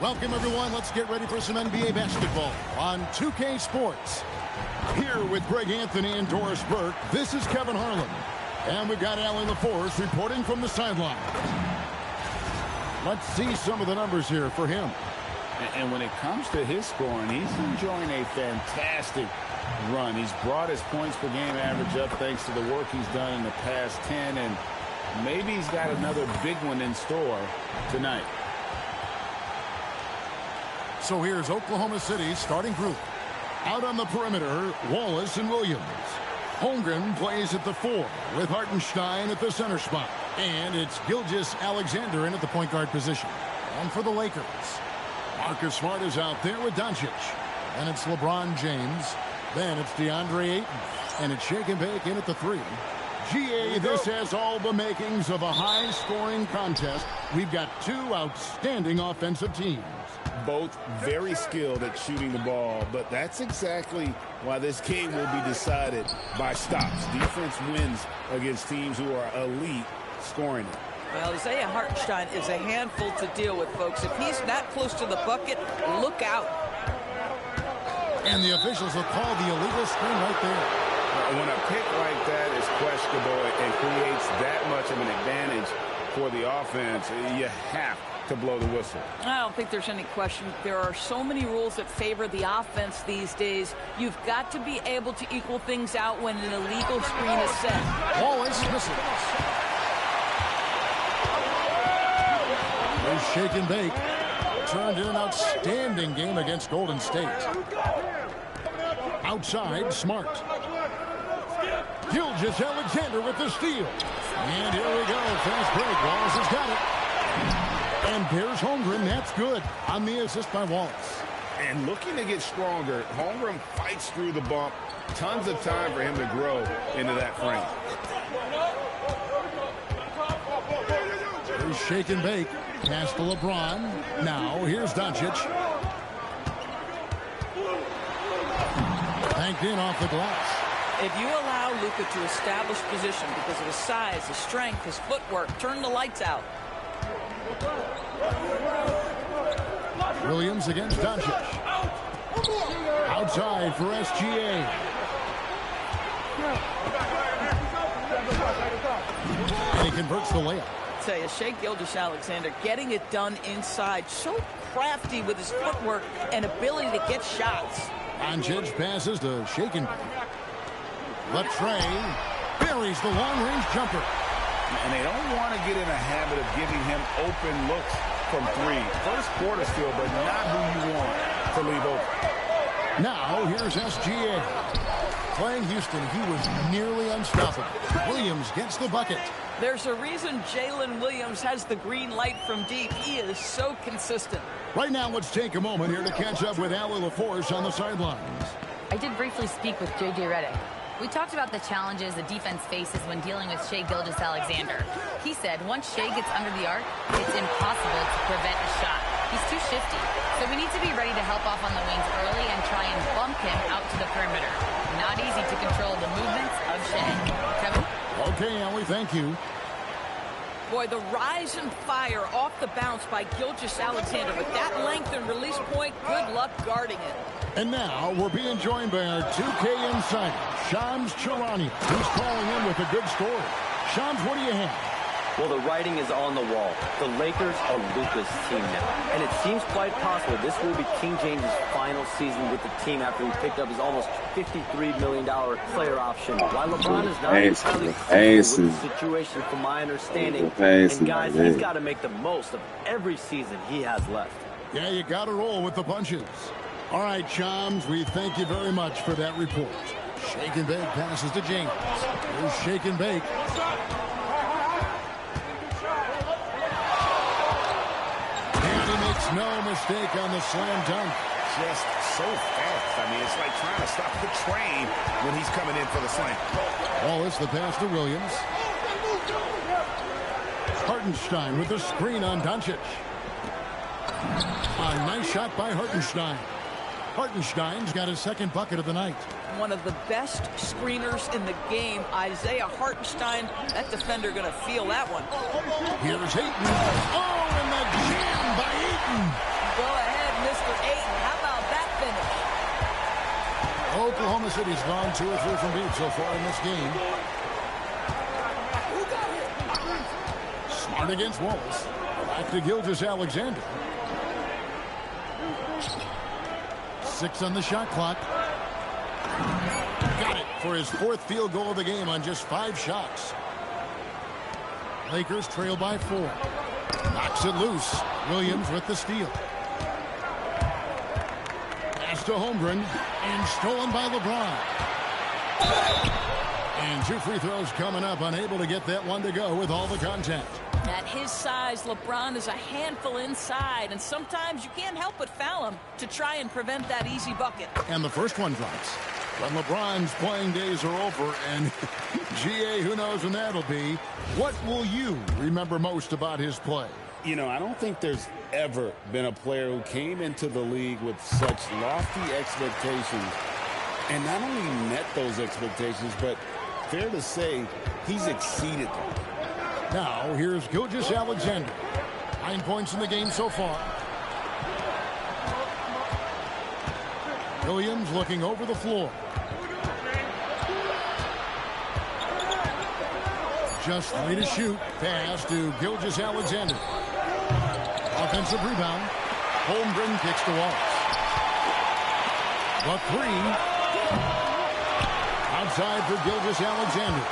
Welcome, everyone. Let's get ready for some NBA basketball on 2K Sports. Here with Greg Anthony and Doris Burke, this is Kevin Harlan. And we've got Allie LaForce reporting from the sideline. Let's see some of the numbers here for him. And when it comes to his scoring, he's enjoying a fantastic run. He's brought his points per game average up thanks to the work he's done in the past 10. And maybe he's got another big one in store tonight. So here's Oklahoma City's starting group. Out on the perimeter, Wallace and Williams. Holmgren plays at the 4 with Hartenstein at the center spot. And it's Gilgeous-Alexander in at the point guard position. And for the Lakers, Marcus Smart is out there with Doncic. And it's LeBron James. Then it's DeAndre Ayton. And it's Shake and Bake in at the 3. GA, this has all the makings of a high-scoring contest. We've got two outstanding offensive teams. Both very skilled at shooting the ball, but that's exactly why this game will be decided by stops. Defense wins against teams who are elite scoring it. Well, Isaiah Hartenstein is a handful to deal with, folks. If he's not close to the bucket, look out. And the officials will call the illegal screen right there. When a pick like that is questionable and creates that much of an advantage for the offense, you have to blow the whistle. I don't think there's any question. There are so many rules that favor the offense these days. You've got to be able to equal things out when an illegal screen is set. Wallace misses. There's Shake and Bake. Turned in an outstanding game against Golden State. Outside, Smart. Gilgeous-Alexander with the steal. And here we go. Fast break. Wallace has got it. And there's Holmgren. That's good on the assist by Wallace. And looking to get stronger, Holmgren fights through the bump. Tons of time for him to grow into that frame. There's Shake and Bake. Pass to LeBron. Now here's Doncic. Banked in off the glass. If you allow Luka to establish position because of his size, his strength, his footwork, turn the lights out. Williams against Doncic. Outside for SGA. And he converts the layup. I tell you, Shai Gilgeous-Alexander getting it done inside. So crafty with his footwork and ability to get shots. Doncic passes to Shake and Bake. Latrey buries the long-range jumper. And they don't want to get in a habit of giving him open looks from 3. First quarter still, but not who you want to leave open. Now here's SGA. Playing Houston, he was nearly unstoppable. Williams gets the bucket. There's a reason Jalen Williams has the green light from deep. He is so consistent. Right now, let's take a moment here to catch up with Allie LaForce on the sidelines. I did briefly speak with J.J. Redick. We talked about the challenges the defense faces when dealing with Shai Gilgeous-Alexander. He said once Shai gets under the arc, it's impossible to prevent a shot. He's too shifty, so we need to be ready to help off on the wings early and try and bump him out to the perimeter. Not easy to control the movements of Shai. Kevin? Okay, Allie, thank you. Boy, the rise and fire off the bounce by Gilgeous-Alexander. With that length and release point, good luck guarding it. And now we're being joined by our 2K insider, Shams Charania, who's calling in with a good story. Shams, what do you have? Well, the writing is on the wall. The Lakers are Luka's team now. And it seems quite possible this will be King James' final season with the team after he picked up his almost $53 million player option. While LeBron is not entirely comfortable with the situation from my understanding. And guys, he's got to make the most of every season he has left. Yeah, you got to roll with the punches. All right, Shams, we thank you very much for that report. Shake and Bake passes to James. Here's Shake and Bake. And he makes no mistake on the slam dunk. Just so fast. I mean, it's like trying to stop the train when he's coming in for the slam. Wallace, the pass to Williams. Hartenstein with the screen on Doncic. A nice shot by Hartenstein. Hartenstein's got his second bucket of the night. One of the best screeners in the game, Isaiah Hartenstein. That defender going to feel that one. Here's Ayton. Oh, and the jam by Ayton. Go ahead, Mr. Ayton. How about that finish? Oklahoma City's gone 2 or 3 from deep so far in this game. Smart against Wallace. Back to Gilgeous-Alexander. 6 on the shot clock. Got it for his 4th field goal of the game on just 5 shots. Lakers trail by 4. Knocks it loose. Williams with the steal. Pass to Holmgren and stolen by LeBron. And 2 free throws coming up. Unable to get that one to go with all the contact. At his size, LeBron is a handful inside, and sometimes you can't help but foul him to try and prevent that easy bucket. And the first one drops. When LeBron's playing days are over, and GA, who knows when that'll be. What will you remember most about his play? You know, I don't think there's ever been a player who came into the league with such lofty expectations and not only met those expectations, but fair to say he's exceeded them. Now, here's Gilgeous-Alexander. 9 points in the game so far. Williams looking over the floor. Just 3 to shoot. Pass to Gilgeous-Alexander. Offensive rebound. Holmgren kicks to Wallace. The 3. Outside for Gilgeous-Alexander.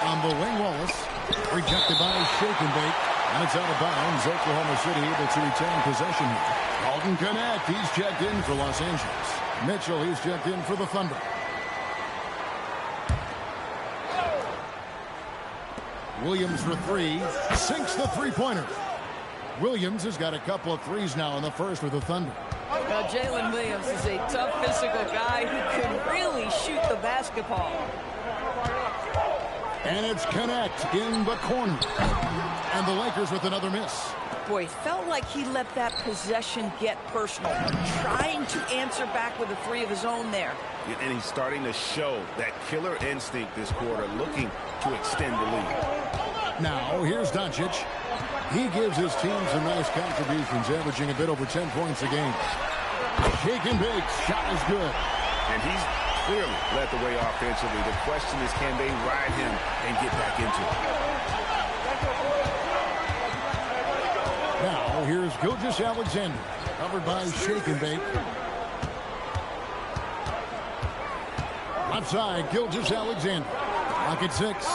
On the wing, Wallace. Rejected by Shake and Bake. And it's out of bounds. Oklahoma City able to retain possession here. Dalton Connect, he's checked in for Los Angeles. Mitchell, he's checked in for the Thunder. Williams for 3. Sinks the three-pointer. Williams has got a couple of threes now in the first for the Thunder. Now, Jalen Williams is a tough physical guy who can really shoot the basketball. And it's Connect in the corner. And the Lakers with another miss. Boy, it felt like he let that possession get personal. Trying to answer back with a 3 of his own there. And he's starting to show that killer instinct this quarter, looking to extend the lead. Now, here's Doncic. He gives his team some nice contributions, averaging a bit over 10 points a game. Shake and bake. Shot is good. And he's clearly led the way offensively. The question is, can they ride him and get back into it? Now, here's Gilgeous-Alexander, covered by Shake and Bake. Left side, Gilgeous-Alexander. Lock at 6.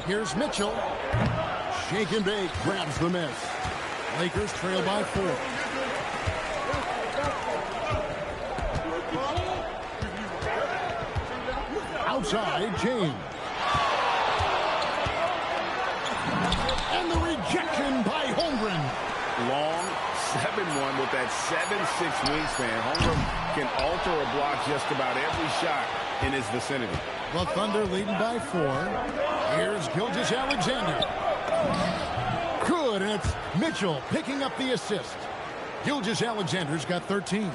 Here's Mitchell. Shake and Bake grabs the miss. Lakers trail by 4. Outside, James. And the rejection by Holmgren. Long 7-1 with that 7'6" wingspan. Holmgren can alter or block just about every shot in his vicinity. The Thunder leading by 4. Here's Gilgeous-Alexander. Good, and it's Mitchell picking up the assist. Gilgeous-Alexander's got 13.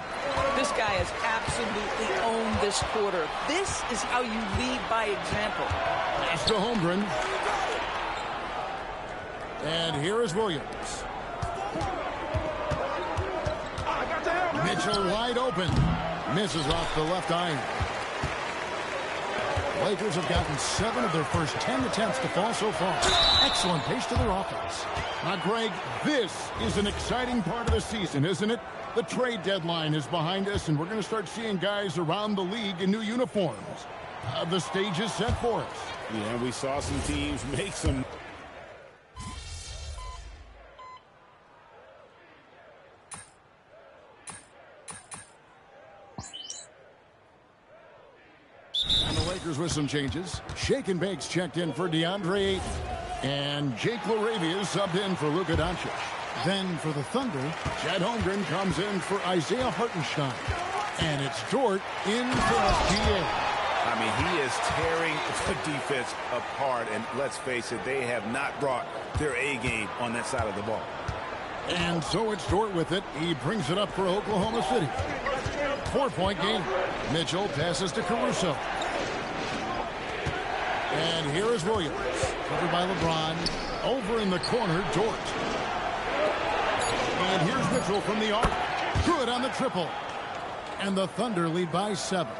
This guy has absolutely owned this quarter. This is how you lead by example. Pass to Holmgren. And here is Williams. Mitchell wide open. Misses off the left iron. Lakers have gotten 7 of their first 10 attempts to fall so far. Excellent pace to their offense. Now, Greg, this is an exciting part of the season, isn't it? The trade deadline is behind us, and we're going to start seeing guys around the league in new uniforms. The stage is set for us. Yeah, we saw some teams make some... And the Lakers with some changes. Shake and Bake's checked in for DeAndre Ayton. And Jake LaRavia is subbed in for Luka Doncic. Then for the Thunder, Chet Holmgren comes in for Isaiah Hartenstein. And it's Dort in for SGA. I mean, he is tearing the defense apart. And let's face it, they have not brought their A game on that side of the ball. And so it's Dort with it. He brings it up for Oklahoma City. 4-point game. Mitchell passes to Caruso. And here is Williams. Covered by LeBron. Over in the corner, Dort. And here's Mitchell from the arc. Good on the triple. And the Thunder lead by 7.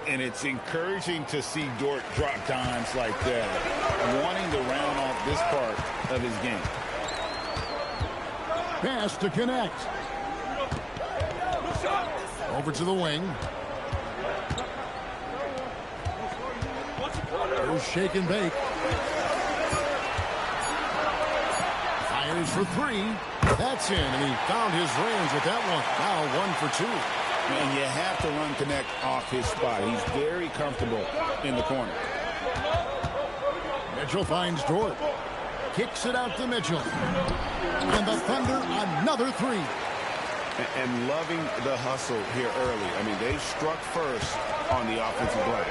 And it's encouraging to see Dort drop dimes like that, wanting to round off this part of his game. Pass to connect. Over to the wing. Here's shake and bake. Fires for 3. That's in, and he found his range with that one. Now 1 for 2. And you have to run connect off his spot. He's very comfortable in the corner. Mitchell finds Dort. Kicks it out to Mitchell. And the Thunder another 3. And loving the hustle here early. I mean, they struck first on the offensive glass.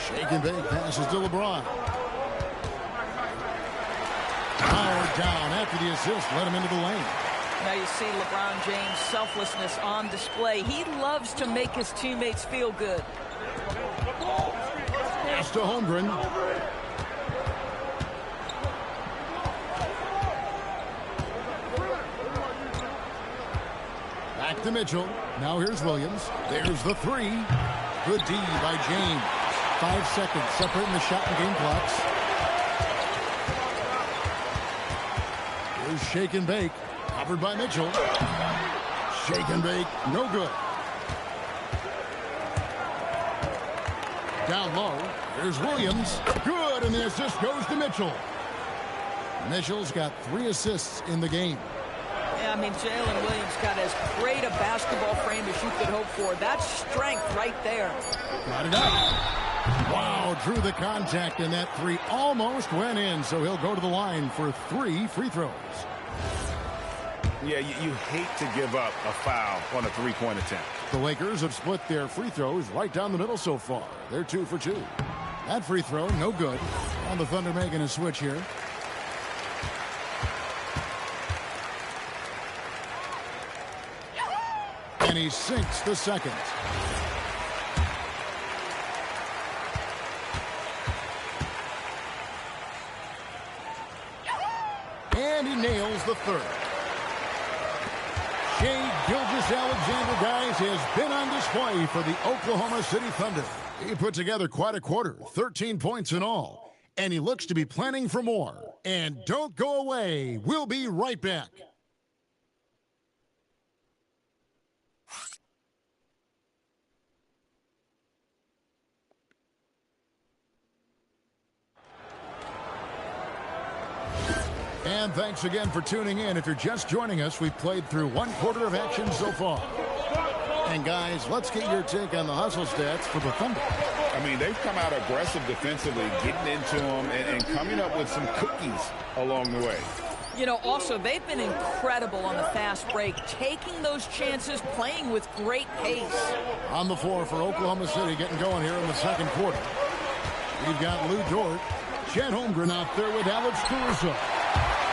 Shake and bake passes to LeBron. Powered down after the assist. Let him into the lane. Now you see LeBron James' selflessness on display. He loves to make his teammates feel good. Pass to Holmgren. Back to Mitchell. Now here's Williams. There's the 3. Good D by James. 5 seconds separating the shot and game clocks. Here's shake and bake. Covered by Mitchell. Shake and bake. No good. Down low. Here's Williams. Good, and the assist goes to Mitchell. Mitchell's got 3 assists in the game. Yeah, I mean, Jalen Williams got as great a basketball frame as you could hope for. That's strength right there. Got it up. Wow, drew the contact, and that 3 almost went in, so he'll go to the line for 3 free throws. Yeah, you hate to give up a foul on a three-point attempt. The Lakers have split their free throws right down the middle so far. They're 2 for 2. That free throw, no good. And the Thunder making a switch here. And he sinks the second. And he nails the third. Shai Gilgeous-Alexander, guys, has been on display for the Oklahoma City Thunder. He put together quite a quarter, 13 points in all. And he looks to be planning for more. And don't go away. We'll be right back. And thanks again for tuning in. If you're just joining us, we've played through 1 quarter of action so far. And guys, let's get your take on the hustle stats for the Thunder. I mean, they've come out aggressive defensively, getting into them and coming up with some cookies along the way. You know, also, they've been incredible on the fast break, taking those chances, playing with great pace. On the floor for Oklahoma City, getting going here in the second quarter. We've got Lou Dort, Chet Holmgren out there with Alex Caruso.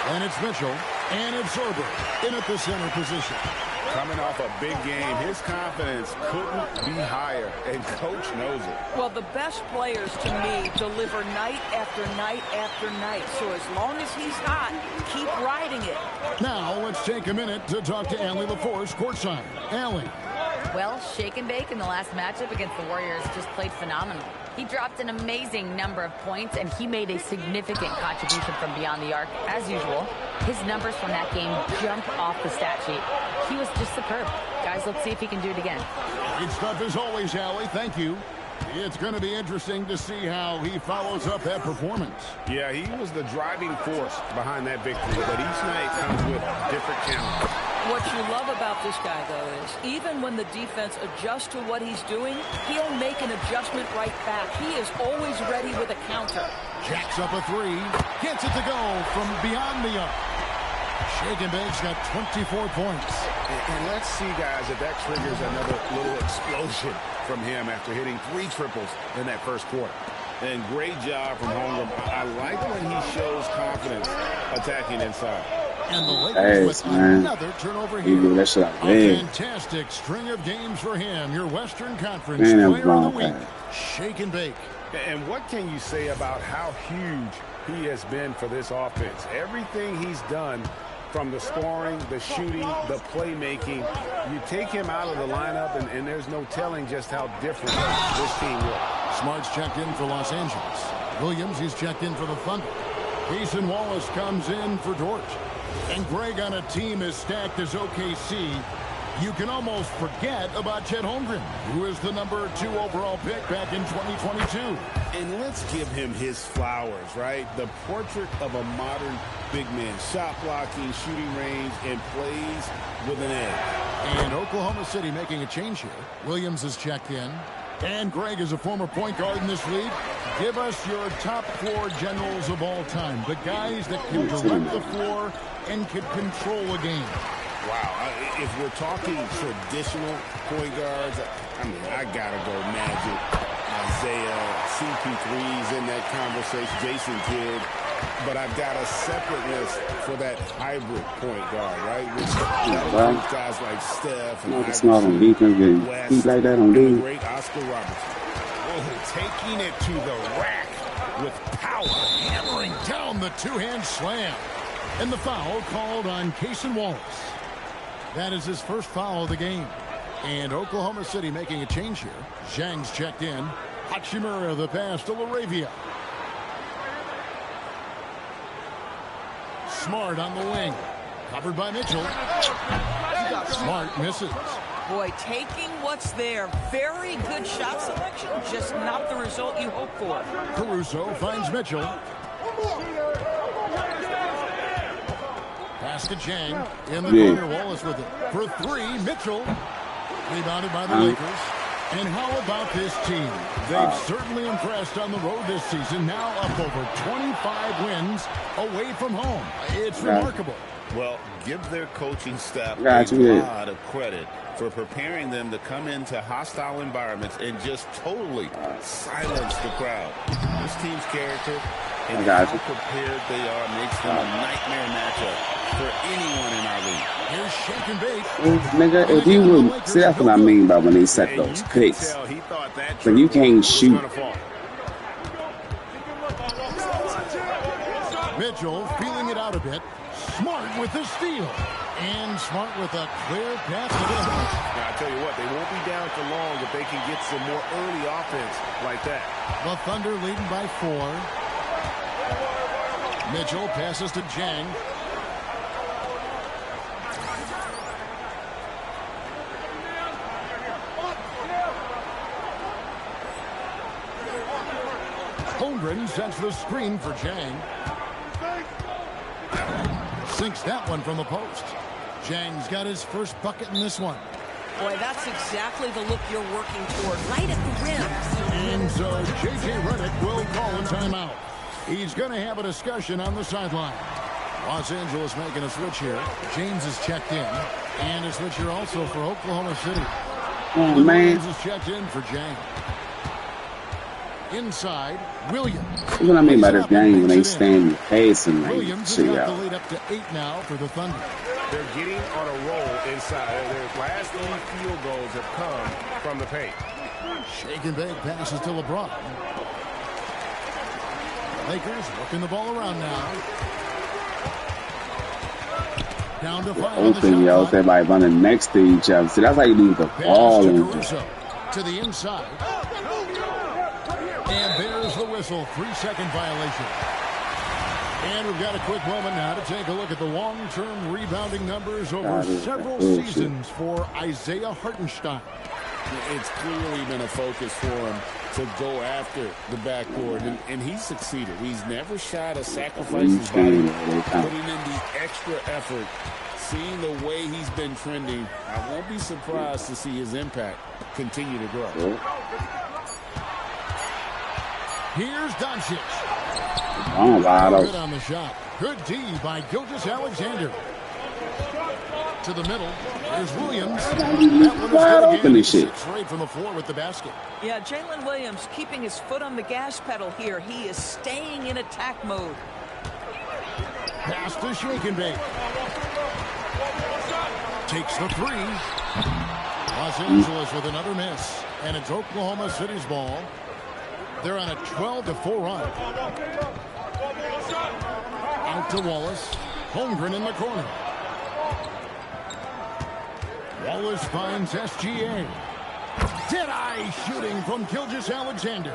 And it's Mitchell, and it's Sorber in at the center position. Coming off a big game, his confidence couldn't be higher, and Coach knows it. Well, the best players, to me, deliver night after night after night. So as long as he's hot, keep riding it. Now, let's take a minute to talk to Allie LaForce, courtside. Allie. Well, shake and bake in the last matchup against the Warriors just played phenomenal. He dropped an amazing number of points, and he made a significant contribution from beyond the arc, as usual. His numbers from that game jump off the stat sheet. He was just superb. Guys, let's see if he can do it again. Great stuff as always, Allie. Thank you. It's going to be interesting to see how he follows up that performance. Yeah, he was the driving force behind that victory, but each night comes with different challenges. What you love about this guy, though, is even when the defense adjusts to what he's doing, he'll make an adjustment right back. He is always ready with a counter. Jacks up a 3. Gets it to go from beyond the arc. Shake and bake's got 24 points. And let's see, guys, if that triggers another little explosion from him after hitting 3 triples in that first quarter. And great job from Holmgren. I like when he shows confidence attacking inside. And the Lakers with another turnover here. A fantastic string of games for him. Your Western Conference Player of the Week, Shake and Bake. And what can you say about how huge he has been for this offense? Everything he's done from the scoring, the shooting, the playmaking. You take him out of the lineup, and there's no telling just how different this team looks. Smart's checked in for Los Angeles. Williams, he's checked in for the Thunder. Jason Wallace comes in for Dort. And Greg, on a team as stacked as OKC, you can almost forget about Chet Holmgren, who is the #2 overall pick back in 2022. And let's give him his flowers, right? The portrait of a modern big man. Shot blocking, shooting range, and plays with an edge. And Oklahoma City making a change here. Williams is checked in. And Greg is a former point guard in this league. Give us your top 4 generals of all time. The guys that can direct the floor and can control a game. Wow, if we're talking traditional point guards, I mean, I gotta go Magic, Isaiah, CP3's in that conversation, Jason Kidd, but I've got a separate list for that hybrid point guard, right? Which guys like Steph and it's not on defense, and he's like that on defense. Great Oscar Robertson. Taking it to the rack with power, hammering down the two-hand slam. And the foul called on Cason Wallace. That is his first foul of the game. And Oklahoma City making a change here. Zhang's checked in. Hachimura the pass to LaRavia. Smart on the wing. Covered by Mitchell. Smart misses. Boy, taking what's there. Very good shot selection. Just not the result you hope for. Caruso finds Mitchell. Pass to Zhang. In the corner, Wallace with it. For 3, Mitchell. Rebounded by the Lakers. And how about this team? They've certainly impressed on the road this season. Now up over 25 wins away from home. It's remarkable. Well, give their coaching staff a lot of credit for preparing them to come into hostile environments and just totally silence the crowd. This team's character and how prepared they are makes them a nightmare matchup for anyone in our league. Here's shake and bake. Nigga, if you would see, that's what I mean by when they set those picks. But you can't shoot. Mitchell feeling it out a bit. Smart with the steal. And Smart with a clear pass to the hoop. Now, I tell you what, they won't be down for long if they can get some more early offense like that. The Thunder leading by 4. Mitchell passes to Zhang. Holmgren sends the screen for Zhang. Sinks that one from the post. Zhang's got his first bucket in this one. Boy, that's exactly the look you're working toward, right at the rim. And so J.J. Redick will call a timeout. He's going to have a discussion on the sideline. Los Angeles making a switch here. James is checked in. And a switch here also for Oklahoma City. Oh, man. Williams is checked in for Zhang. Inside, Williams. That's what I mean by this game when they stand in pace and Williams has got the lead up to 8 now for the Thunder. They're getting on a roll inside. Their last 3 field goals have come from the paint. Shake and bake passes to LeBron. Lakers working the ball around now. Down to 5 on the open, yo. So everybody running next to each other. See, that's how you leave the ball in. To the inside. And there's the whistle. 3-second violation. And we've got a quick moment now to take a look at the long-term rebounding numbers over several seasons for Isaiah Hartenstein. It's clearly been a focus for him to go after the backboard, and he's succeeded. He's never shied a sacrifice his body, putting in the extra effort. Seeing the way he's been trending, I won't be surprised to see his impact continue to grow. Here's Doncic. Good on the shot. Good D by Gilgeous-Alexander. To the middle. There's Williams. That one wide open and shit. Straight from the floor with the basket. Yeah, Jalen Williams keeping his foot on the gas pedal here. He is staying in attack mode. Pass to Shake and Bake. Takes the 3. Los Angeles with another miss. And it's Oklahoma City's ball. They're on a 12-4 run. Out to Wallace. Holmgren in the corner. Wallace finds SGA. Dead-eye shooting from Gilgeous-Alexander.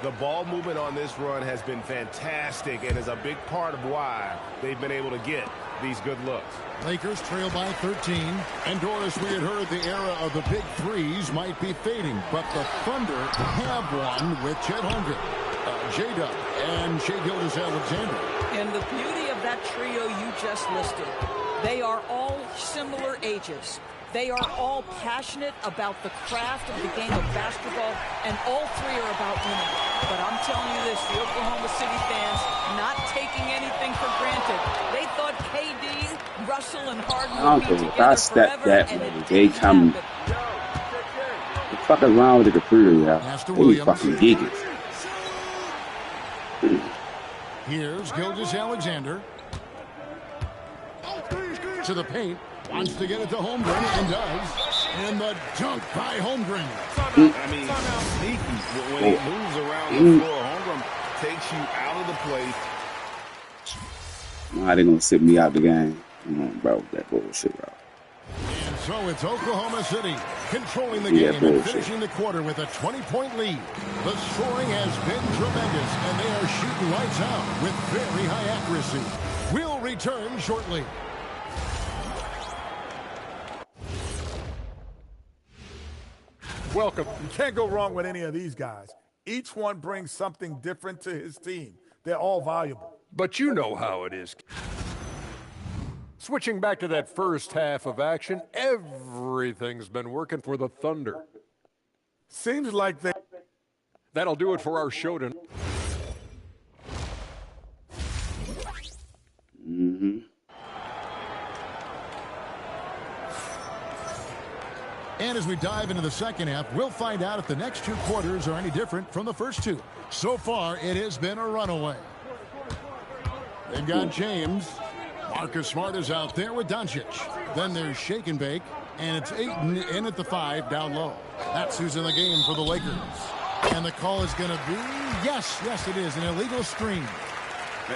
The ball movement on this run has been fantastic and is a big part of why they've been able to get these good looks. Lakers trail by 13. And Doris, we had heard the era of the big threes might be fading, but the Thunder have one with Chet Holmgren, J-Dub, and Shai Gilgeous-Alexander. And the beauty of that trio you just listed, they are all similar ages. They are all passionate about the craft of the game of basketball, and all three are about winning. But I'm telling you this, the Oklahoma City fans not taking anything for granted. They thought KD, Russell, and Harden would be together forever, and it didn't happen. What the fuck is wrong with the computer, y'all? They fucking gigging. Here's Gilgeous-Alexander. To the paint. Wants to get it to Holmgren and does. And the dunk by Holmgren. I mean, sneaky. When he moves around the floor, Holmgren takes you out of the play. Why they gonna sit me out the game? Come on, bro. That bullshit, bro. And so it's Oklahoma City controlling the game and finishing the quarter with a 20-point lead. The scoring has been tremendous, and they are shooting lights out with very high accuracy. We'll return shortly. Welcome. You can't go wrong with any of these guys. Each one brings something different to his team. They're all valuable. But you know how it is. Switching back to that first half of action, everything's been working for the Thunder. Seems like they... That'll do it for our show tonight. And as we dive into the second half, we'll find out if the next two quarters are any different from the first two. So far, it has been a runaway. They've got James. Marcus Smart is out there with Doncic. Then there's Shake and Bake, and it's Ayton in at the 5 down low. That's who's in the game for the Lakers. And the call is going to be, yes, it is, an illegal screen.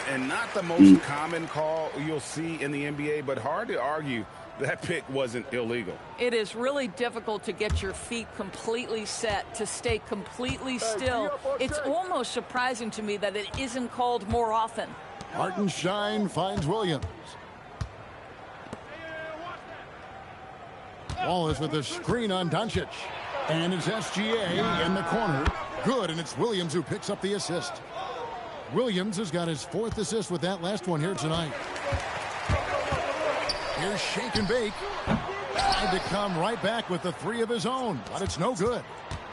And not the most common call you'll see in the NBA, but hard to argue that pick wasn't illegal. It is really difficult to get your feet completely set, to stay completely still. It's almost surprising to me that it isn't called more often. Hartenstein finds Williams. Wallace with a screen on Doncic. And it's SGA in the corner. Good, and it's Williams who picks up the assist. Williams has got his 4th assist with that last one here tonight. Here's Shake and Bake. Tried to come right back with the 3 of his own, but it's no good.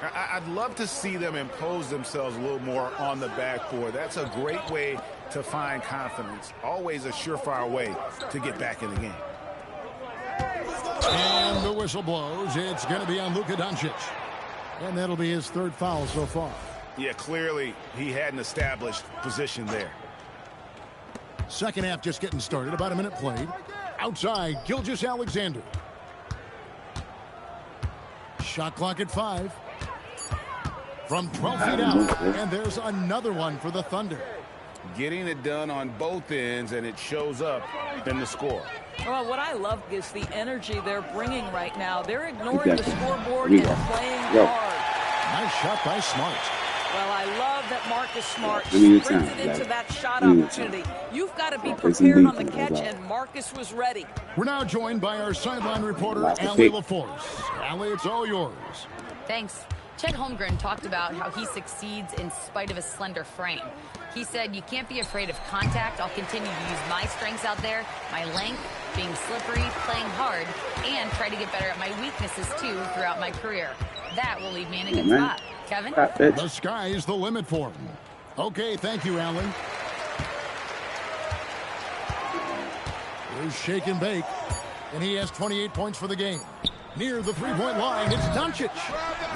I'd love to see them impose themselves a little more on the backboard. That's a great way to find confidence. Always a surefire way to get back in the game. And the whistle blows. It's going to be on Luka Doncic. And that'll be his 3rd foul so far. Yeah, clearly he had an established position there. Second half just getting started. About a minute played. Outside, Gilgeous-Alexander. Shot clock at 5. From 12 feet out. And there's another one for the Thunder. Getting it done on both ends, and it shows up in the score. Well, what I love is the energy they're bringing right now. They're ignoring the scoreboard and playing hard. Nice shot by Smart. Well, I love that Marcus Smart sprinted into that shot opportunity. You've got to be prepared on the catch, and Marcus was ready. We're now joined by our sideline reporter, Allie LaForce. Allie, it's all yours. Thanks. Chet Holmgren talked about how he succeeds in spite of his slender frame. He said, "You can't be afraid of contact. I'll continue to use my strengths out there, my length, being slippery, playing hard, and try to get better at my weaknesses, too, throughout my career. That will leave me in a good spot." Kevin? The sky is the limit for him. Okay, thank you, Alan. Here's Shake and Bake, and he has 28 points for the game. Near the three-point line, it's Doncic.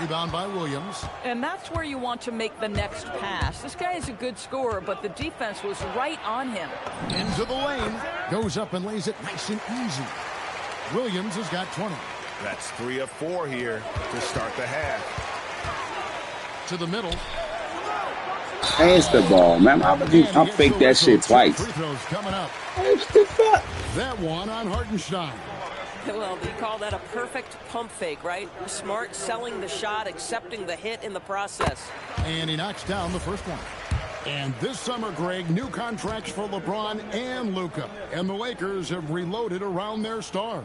Rebound by Williams. And that's where you want to make the next pass. This guy is a good scorer, but the defense was right on him. Into the lane. Goes up and lays it nice and easy. Williams has got 20. That's 3 of 4 here to start the half. To the middle. Pass the ball, man. I'll fake that shit twice. Free throws coming up. What the fuck? That one on Hartenstein. Well, you call that a perfect pump fake, right? Smart selling the shot, accepting the hit in the process. And he knocks down the first one. And this summer, Greg, new contracts for LeBron and Luka. And the Lakers have reloaded around their star.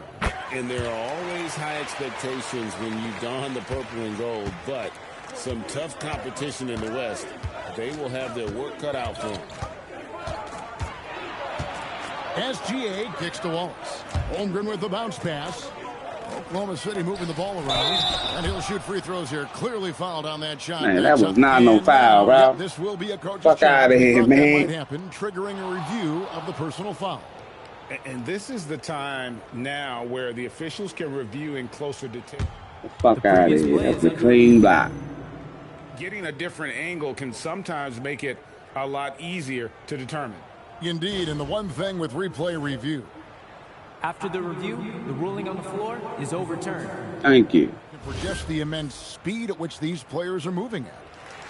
And there are always high expectations when you don the purple and gold, but some tough competition in the West. They will have their work cut out for them. SGA kicks to Wallace. Holmgren with the bounce pass. Oklahoma City moving the ball around. And he'll shoot free throws here. Clearly fouled on that shot. Man, that was not no foul, bro. This will be a coach's fuck out of here, man. That might happen, triggering a review of the personal foul. And this is the time now where the officials can review in closer detail. Fuck out of here. That's a clean block. Getting a different angle can sometimes make it a lot easier to determine. Indeed, and the one thing with replay review. After the review, the ruling on the floor is overturned. Thank you. For just the immense speed at which these players are moving at.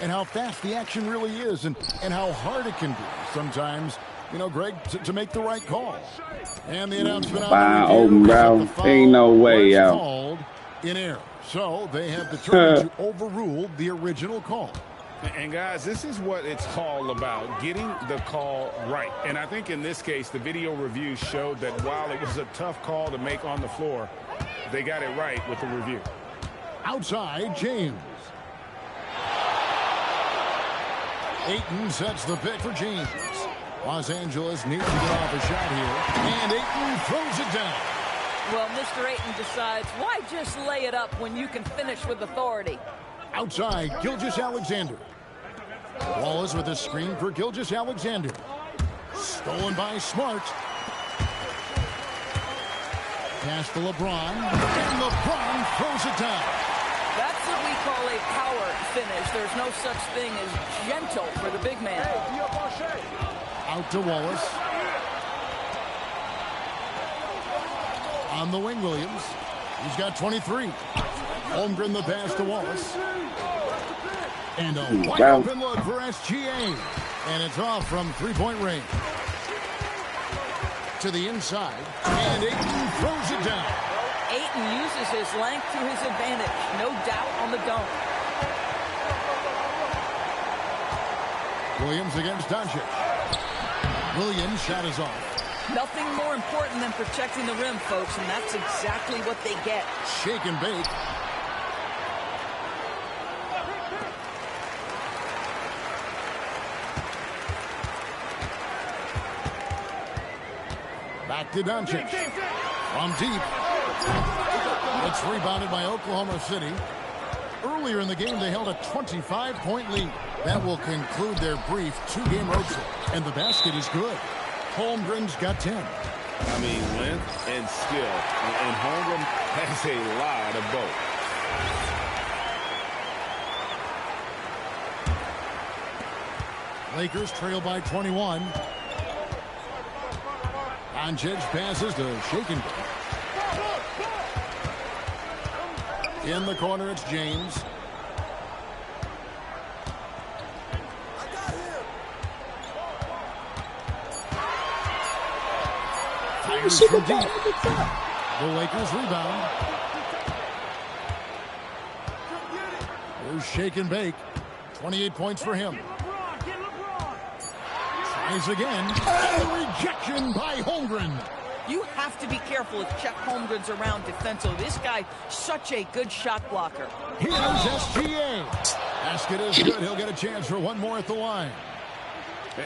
And how fast the action really is. And how hard it can be sometimes, you know, Greg, to make the right call. And the announcement on the review bro. Ain't no way, yo. Called in error. So they have determined to overrule the original call. And, guys, this is what it's all about, getting the call right. And I think in this case, the video review showed that while it was a tough call to make on the floor, they got it right with the review. Outside, James. Ayton sets the pick for James. Los Angeles needs to get off a shot here. And Ayton throws it down. Well, Mr. Ayton decides, why just lay it up when you can finish with authority? Outside, Gilgeous-Alexander. Wallace with a screen for Gilgeous-Alexander. Stolen by Smart. Pass to LeBron. And LeBron throws it down. That's what we call a power finish. There's no such thing as gentle for the big man. Out to Wallace. On the wing, Williams. He's got 23. Holmgren the pass to Wallace. And a wide open look for SGA. And it's off from three-point range. To the inside. And Ayton throws it down. Ayton uses his length to his advantage. No doubt on the dunk. Williams against Doncic. Williams' shot is off. Nothing more important than protecting the rim, folks, and that's exactly what they get. Shake and bake. Back to Doncic. From deep. It's rebounded by Oklahoma City. Earlier in the game, they held a 25-point lead. That will conclude their brief two-game road trip. And the basket is good. Holmgren's got 10. I mean, length and skill. And Holmgren has a lot of both. Lakers trail by 21. Doncic passes to Shaken. In the corner, it's James. Fires from deep. The Lakers rebound. Here's Shake and Bake. 28 points for him. Tries again. And rejection by Holmgren. You have to be careful if Chet Holmgren's around defensively. This guy, such a good shot blocker. Here's SGA. Basket is good. He'll get a chance for one more at the line.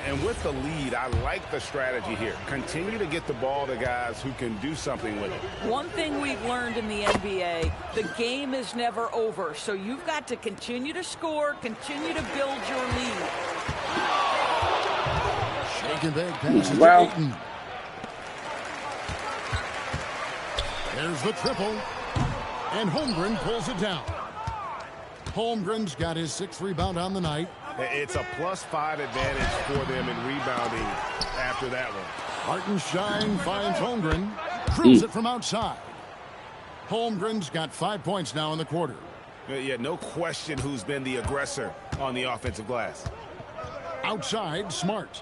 And with the lead, I like the strategy here. Continue to get the ball to guys who can do something with it. One thing we've learned in the NBA, the game is never over. So you've got to continue to score, continue to build your lead. Shake and bake passes to Ayton. There's the triple. And Holmgren pulls it down. Holmgren's got his 6th rebound on the night. It's a +5 advantage for them in rebounding after that one. Hartenstein finds Holmgren. Drills it from outside. Holmgren's got 5 points now in the quarter. Yeah, no question who's been the aggressor on the offensive glass. Outside, Smart.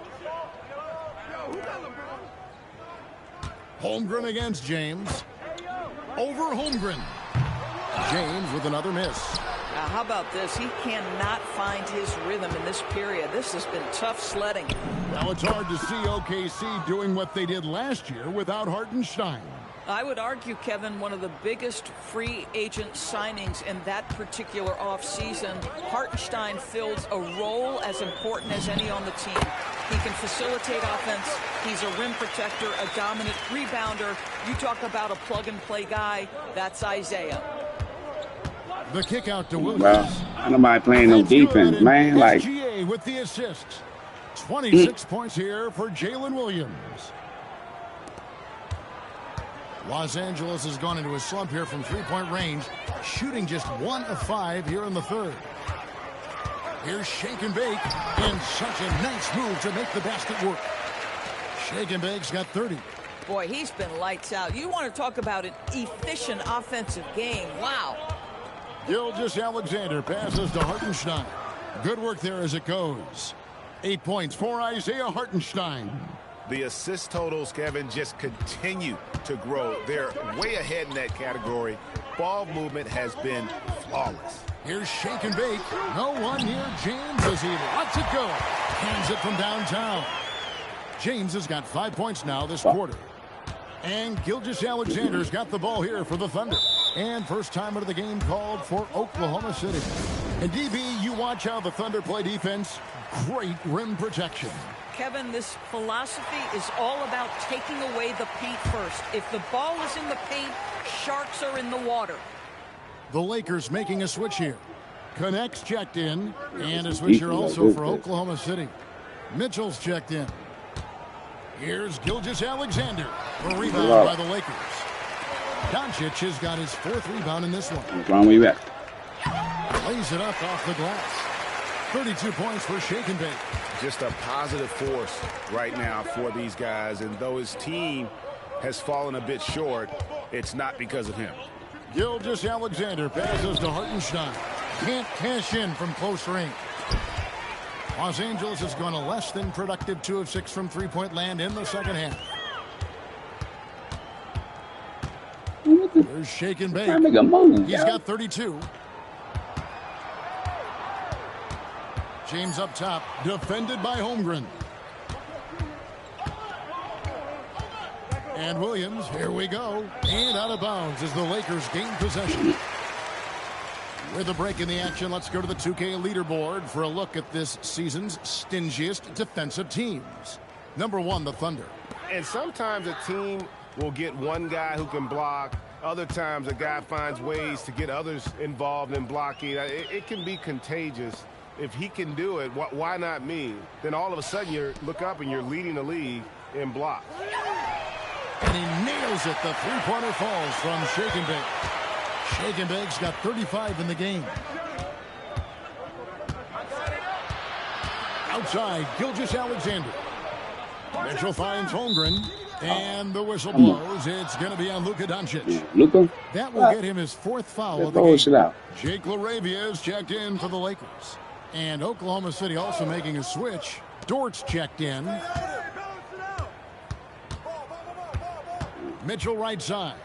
Holmgren against James. Over Holmgren. James with another miss. Now, how about this? He cannot find his rhythm in this period. This has been tough sledding. Well, it's hard to see OKC doing what they did last year without Hartenstein. I would argue, Kevin, one of the biggest free agent signings in that particular offseason. Hartenstein fills a role as important as any on the team. He can facilitate offense. He's a rim protector, a dominant rebounder. You talk about a plug-and-play guy, that's Isaiah. The kick out to Williams. Well, I don't mind playing no defense, man. Like, SGA with the assist. 26 points here for Jalen Williams. Los Angeles has gone into a slump here from three-point range, shooting just 1 of 5 here in the third. Here's Shake and Bake, and such a nice move to make the basket work. Shake and Bake's got 30. Boy, he's been lights out. You want to talk about an efficient offensive game. Wow. Gilgeous-Alexander passes to Hartenstein. Good work there as it goes. 8 points for Isaiah Hartenstein. The assist totals, Kevin, just continue to grow. They're way ahead in that category. Ball movement has been flawless. Here's Shake and Bake. No one near James as he lets it go. Hands it from downtown. James has got 5 points now this quarter. And Gilgeous-Alexander's got the ball here for the Thunder. And first time out of the game called for Oklahoma City. And DB, you watch how the Thunder play defense. Great rim protection. Kevin, this philosophy is all about taking away the paint first. If the ball is in the paint, sharks are in the water. The Lakers making a switch here. Connects checked in. And a switch here also for Oklahoma City. Mitchell's checked in. Here's Gilgeous-Alexander. A rebound by the Lakers. Doncic has got his 4th rebound in this one. What's wrong with that? Lays it up off the glass. 32 points for Shake and Bake. Just a positive force right now for these guys. And though his team has fallen a bit short, it's not because of him. Gilgeous-Alexander passes to Hartenstein. Can't cash in from close range. Los Angeles has gone a less than productive 2 of 6 from three-point land in the second half. There's Shake and Bake. He's got 32. James up top, defended by Holmgren. And Williams, here we go. And out of bounds as the Lakers gain possession. With a break in the action, let's go to the 2K leaderboard for a look at this season's stingiest defensive teams. Number 1, the Thunder. And sometimes a team will get one guy who can block. Other times a guy finds ways to get others involved in blocking. It can be contagious. If he can do it, why not me? Then all of a sudden you look up and you're leading the league in blocks. And he nails it. The three-pointer falls from Shake and Bake. Shake and Bake's got 35 in the game. Outside, Gilgeous-Alexander. Mitchell finds Holmgren. And the whistle blows. It's going to be on Luka Doncic. Luka? That will get him his 4th foul of the game. Jake LaRavia is checked in for the Lakers. And Oklahoma City also making a switch. Dort's checked in. Mitchell right side.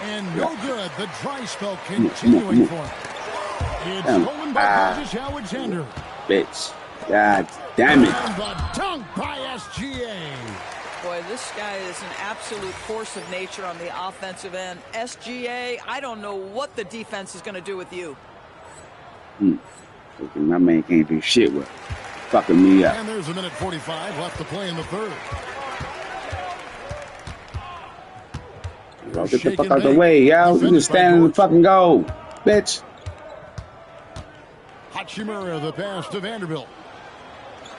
And no good. The dry spell continuing for him. It's stolen by Gilgeous-Alexander. Bitch. God damn it. And the dunk by SGA. Boy, this guy is an absolute force of nature on the offensive end. SGA, I don't know what the defense is going to do with you. My man can't do shit with fucking me up. And there's a minute 45 left to play in the third. Get the fuck out the way, y'all. You just stand in the fucking goal, bitch. Hachimura, the pass to Vanderbilt.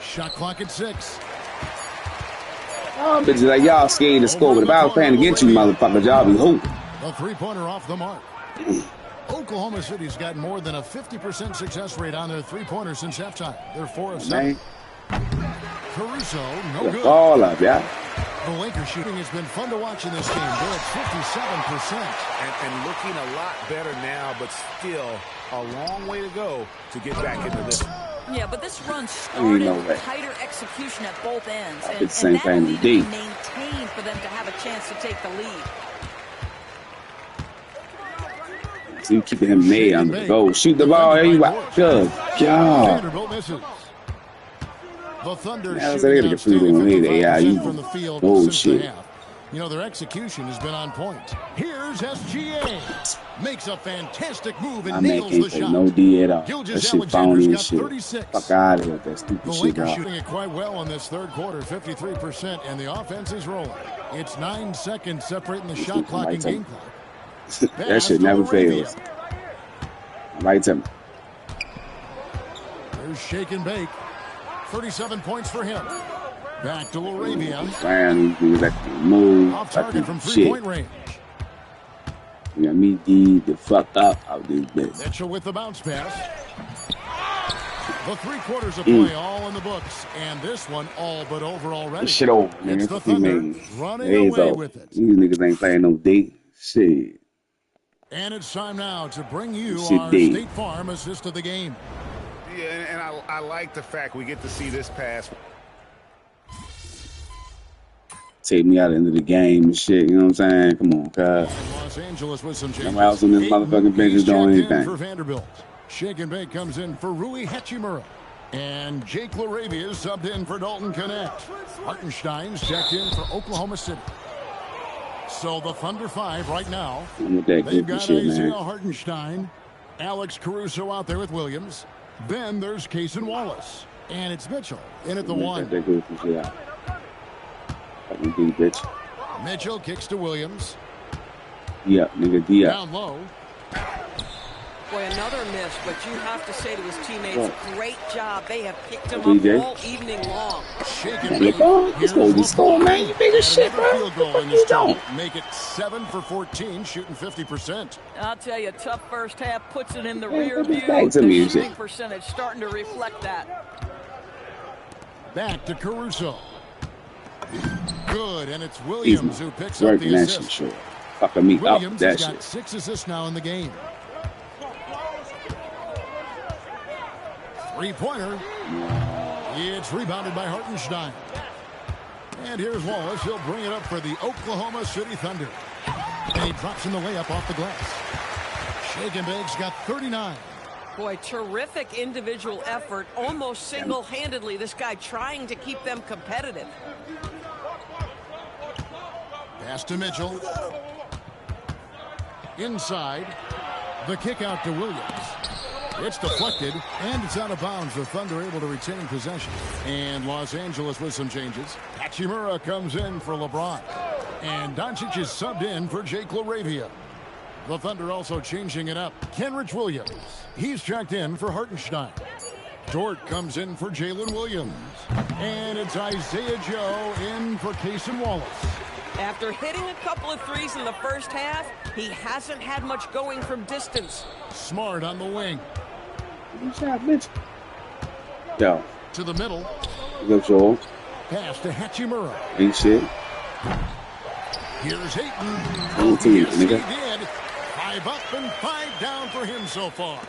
Shot clock at 6. Oh, bitches like y'all scared to score, but if I was playing against you, motherfuckers, y'all be hooping. The three-pointer off the mark. Oklahoma City's got more than a 50% success rate on their three-pointer since halftime. They're 4 of 7. Caruso, no good. All up, yeah. The Lakers shooting has been fun to watch in this game. They're at 57%. And looking a lot better now, but still a long way to go to get back into this. Yeah, but this run started with tighter execution at both ends. And same that thing needed to be maintained for them to have a chance to take the lead. So you keeping him made on the goal. Shoot the ball. There you go. Good God. Vanderbilt misses. The Thunder Now, so shooting they an gotta get through the outstanding AI. 55% from the field since the Bullshit. half. You know, their execution has been on point. Here's SGA. Makes a fantastic move and My man nails can't the play shot. no D at all. That Gilgeous shit phony Alexander's and got shit. 36. Fuck out of here with that stupid The shit, Lakers dog. shooting it quite well in this third quarter, 53%, and the offense is rolling. It's 9 seconds separating the shot clock and game clock. That shit never fails. Right to me. There's shake and bake. 37 points for him. Back to Laravia. Man, these niggas that can move. Off target from Shit. three-point range. You got me D the fuck up out this bitch. Mitchell with the bounce pass. The 3 quarters of play all in the books, and this one all but over already. This shit over, man. It's the Fuck you, Thunder man. running It is away over. with it. These niggas ain't playing no D. Shit. And it's time now to bring you Shit our D. State Farm assist of the game. Yeah, and I like the fact we get to see this pass. Take me out into the game and shit. You know what I'm saying? Come on, cuz. Los Angeles with some changes. Nobody else on this motherfucking bench is doing He's checked in anything. for Vanderbilt. Shake and bake comes in for Rui Hachimura. And Jake Laravia is subbed in for Dalton Connect. Hartenstein's checked in for Oklahoma City. So the Thunder 5 right now. I'm with that They've goofy got shit, Isaiah man. Hartenstein, Alex Caruso out there with Williams. Then there's Cason Wallace. And it's Mitchell in at the one. That goofy shit out. Fucking D, bitch. Mitchell kicks to Williams. D up, nigga. D up. Down low. Boy, another miss, but you have to say to his teammates, What? great job. They have picked him DJ? up all evening long. Shake Come and on, bake. LeBron. Let's go. Let's go, man. You big as shit, Another bro. field goal What in you this doing? tournament. Make it 7 for 14, shooting 50%. I'll tell you, tough first half puts it in the Yeah, rear put this view. back to me The and shit. shooting percentage starting to reflect that. Back to Caruso. Good, and it's Williams who picks up Working the that shit, assist. shit. Fucking me up Williams that has got shit. 6 assists now in the game. 3-pointer. It's rebounded by Hartenstein. And here's Wallace. He'll bring it up for the Oklahoma City Thunder. And he drops in the layup off the glass. Shake and bake's got 39. Boy, terrific individual effort, almost single-handedly. This guy trying to keep them competitive. Pass to Mitchell. Inside. The kick out to Williams. It's deflected, and it's out of bounds. The Thunder able to retain possession. And Los Angeles with some changes. Hachimura comes in for LeBron. And Doncic is subbed in for Jake Laravia. The Thunder also changing it up. Kenrich Williams. He's checked in for Hartenstein. Dort comes in for Jalen Williams. And it's Isaiah Joe in for Cason Wallace. After hitting a couple of threes in the first half, he hasn't had much going from distance. Smart on the wing. Good shot, bitch. Yo. To the middle. Good Joel. Pass to Hachimura. Ain't shit. Here's Hayton. Ain't team, Yes, he nigga. did. 5 up and 5 down for him so far.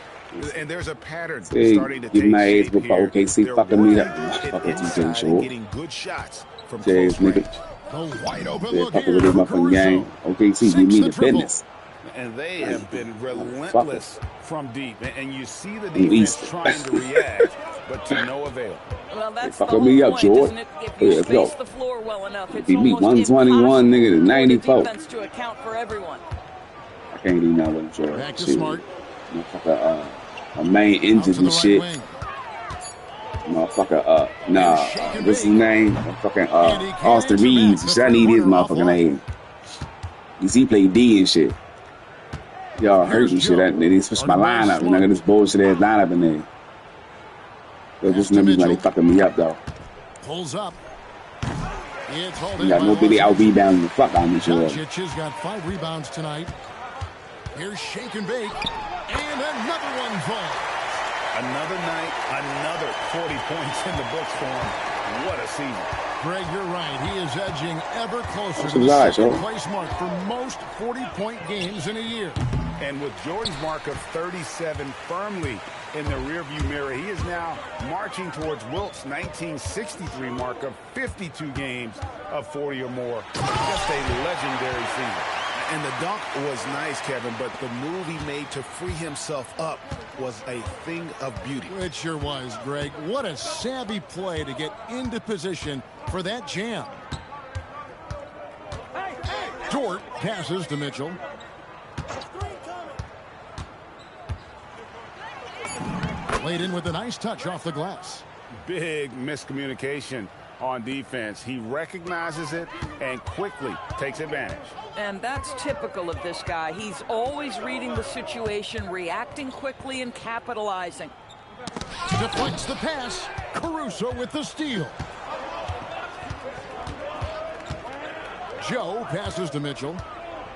And there's a pattern Hey, starting to give take my age shape before here. OKC They're fucking me working up. it Fucking inside and Joel. getting good shots from Jeez, close nigga. range. The wide open Yeah, look fucking here with this for motherfucking game. Caruso. OKC, give Sinks me the the triple. business. And they have been relentless from deep. And you see the In defense East. trying to react, but to no avail. Well, that's the fucking whole me up, point, George. isn't it? If you Yeah, let's go. space the floor well enough, it's Beat me almost 121, nigga, to impossible for the 94. defense to account for everyone. I can't even know what George. Back to Shit. Smart. Motherfucker, a main Out injured to the and right shit. wing. Motherfucker, what's his name? Fucking Austin Reeves. Shit, I need his motherfucking name. You see, he play D and shit. Y'all hurt and shit. They didn't switch my lineup. And I got this bullshit ass lineup in there. So this niggas why they fucking me up though. Pulls up. It's hauled You in got by no bitty Los out rebounds the fuck out of me, sure. Doncic has got 5 rebounds tonight. Here's shake and bake. And another one falls. Another night, another 40 points in the books for him. What a season. Greg, you're right. He is edging ever closer That's to the nice, second huh? place mark for most 40-point games in a year. And with Jordan's mark of 37 firmly in the rearview mirror, he is now marching towards Wilt's 1963 mark of 52 games of 40 or more. Just a legendary season. And the dunk was nice, Kevin, but the move he made to free himself up was a thing of beauty. It sure was, Greg. What a savvy play to get into position for that jam. Dort passes to Mitchell. Laid in with a nice touch off the glass. Big miscommunication on defense. He recognizes it and quickly takes advantage. And that's typical of this guy. He's always reading the situation, reacting quickly, and capitalizing. Deflects the pass. Caruso with the steal. Joe passes to Mitchell.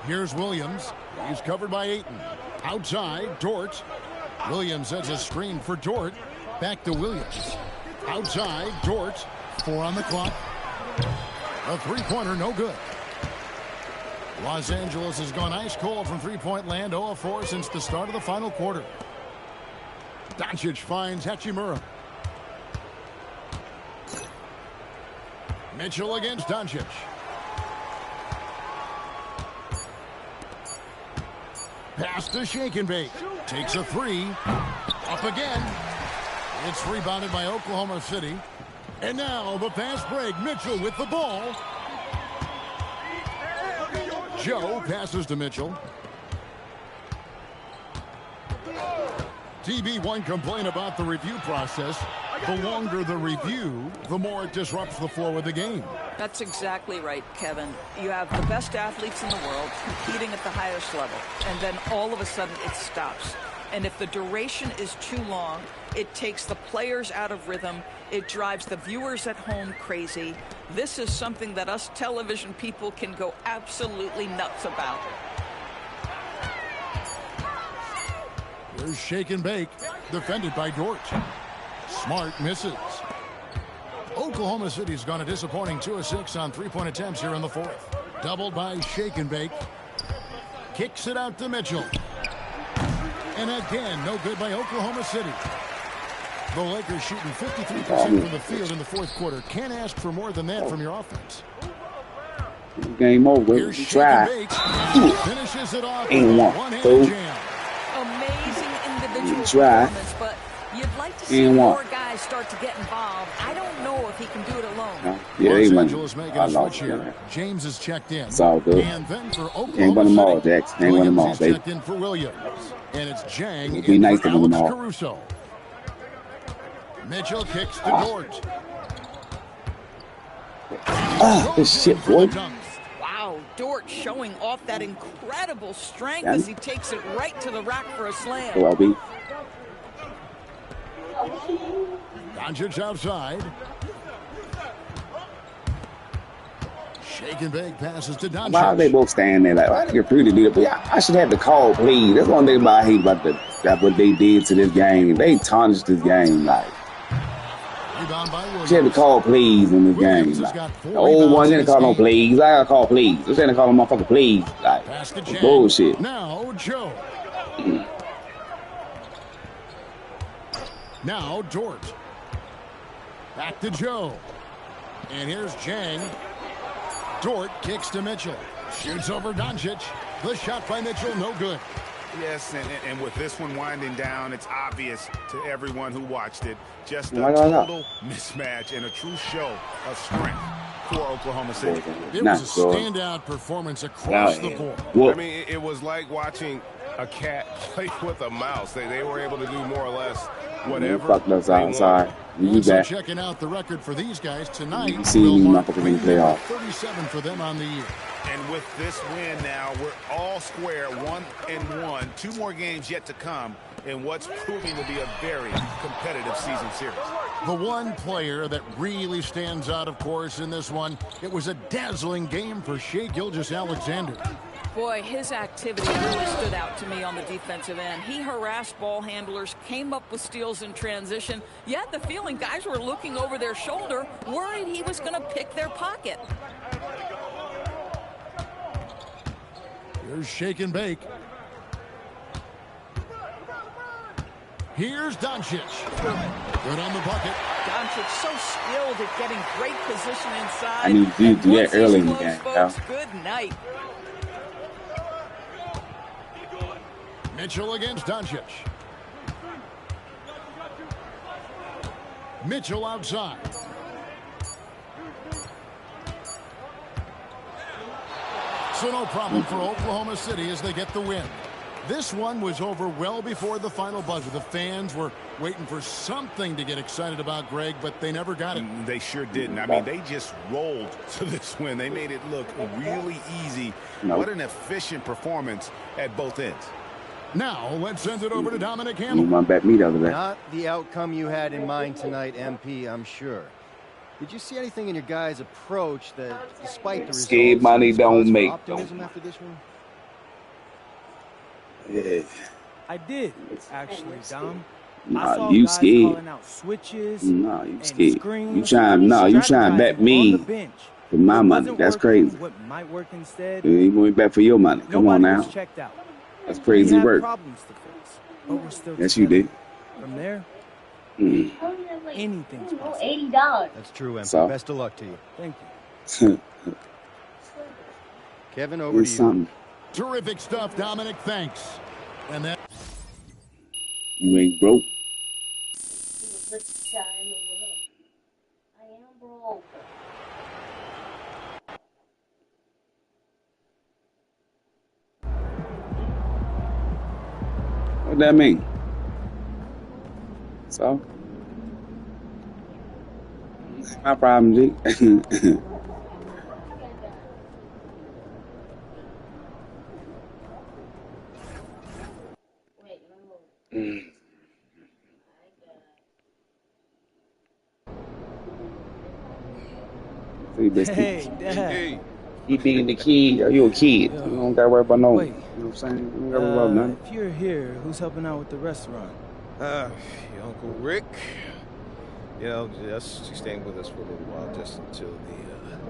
Here's Williams. He's covered by Ayton. Outside, Dort. Williams has a screen for Dort. Back to Williams. Outside, Dort. 4 on the clock. A three-pointer, no good. Los Angeles has gone ice cold from three-point land, 0 of 4 since the start of the final quarter. Doncic finds Hachimura. Mitchell against Doncic. Pass to Shake and Bake. Takes a 3. Up again. It's rebounded by Oklahoma City. And now the fast break. Mitchell with the ball. Joe passes to Mitchell. TB1 complain about the review process. The longer the review, the more it disrupts the flow of the game. That's exactly right, Kevin. You have the best athletes in the world competing at the highest level, and then all of a sudden it stops. And if the duration is too long, it takes the players out of rhythm. It drives the viewers at home crazy. This is something that us television people can go absolutely nuts about. Here's Shake and Bake, defended by Dort. Smart misses. Oklahoma City's gone a disappointing 2 of 6 on three-point attempts here in the fourth. Doubled by Shake and Bake. Kicks it out to Mitchell. And again, no good by Oklahoma City. The Lakers shooting 53% from the field in the fourth quarter. Can't ask for more than that from your offense. Game over. Here's Try. Finishes it off Ain't with a one. one-handed jam. Amazing individual Try. performance, but you'd like to see Ain't more one. guys start to get involved. I don't know if he can do it alone. Yeah, Los they Angeles making a switch here. won. James is checked in. It's all good. And then for Ain't won them Oklahoma all, City, Jax. Ain't won them all, Williams is baby. checked in for Williams. And it's Jang It'd be in nice for to win them Alex all. Caruso. Mitchell kicks to Dort. This shit, boy. Wow, Dort showing off that incredible strength as he takes it right to the rack for a slam. Well, B. Doncic outside. Shake and Bake passes to Doncic. Why are they both standing there like, why they get free to do that? But yeah, I should have the call, please. That's one thing about I hate about what they did to this game. They tarnished this game. Like, Rebound by Williams. should have the call, please, in this Williams game. has Like, got 4 the old one rebounds in didn't this call no game. please. I gotta call please. This ain't call no motherfucker please. Like, Pass to it's Jang. bullshit. Now Joe. Now Dort. Back to Joe. And here's Jang. Dort kicks to Mitchell. Shoots over Doncic. The shot by Mitchell, no good. Yes, and with this one winding down, it's obvious to everyone who watched it. Just a Why not? total mismatch and a true show of strength for Oklahoma City. It was a standout performance across the board. I mean, it was like watching a cat play with a mouse. They were able to do more or less whatever. Fuck us outside. You Also back. checking out the record for these guys tonight. You see will me mark motherfuckers in the career playoff. 37 for them on the year. And with this win now, we're all square, 1-1. 2 more games yet to come in what's proving to be a very competitive season series. The one player that really stands out, of course, in this one, it was a dazzling game for Shai Gilgeous-Alexander. Boy, his activity really stood out to me on the defensive end. He harassed ball handlers, came up with steals in transition. You had the feeling guys were looking over their shoulder, worried he was going to pick their pocket. Here's Shake and Bake. Here's Doncic. Good on the bucket. Doncic so skilled at getting great position inside. I need you to do that Once he early in the scores, game, folks, good night. Mitchell against Doncic. Mitchell outside. So no problem for Oklahoma City as they get the win. This one was over well before the final buzzer. The fans were waiting for something to get excited about, Greg, but they never got it. They sure didn't. I mean, they just rolled to this win. They made it look really easy. What an efficient performance at both ends. Now, let's send it over to Dominic Hamilton. Not the outcome you had in mind tonight, MP, I'm sure. Did you see anything in your guys' approach that, despite the results, scared money don't make optimism after this one? Yeah. I did, actually, Dom. Nah, you scared. Out switches nah, you scared. Screens, you trying to bet me for my money. That's crazy. What might work instead, you going back for your money. Come on now. Checked out. That's crazy work. Problems to fix, but we're still yes, you did. From there, anything's possible. $80. That's true, MP. So? Best of luck to you. Thank you. Kevin, over to you. Terrific stuff, Dominic. Thanks. And that you ain't broke. I am broke. What that mean? So, it's my problem, G. Hey, Dad. You being the kid, you a kid. You don't gotta worry about no. You know what I'm saying? You don't gotta worry about nothing. If you're here, who's helping out with the restaurant? Your Uncle Rick. You know, she's staying with us for a little while, just until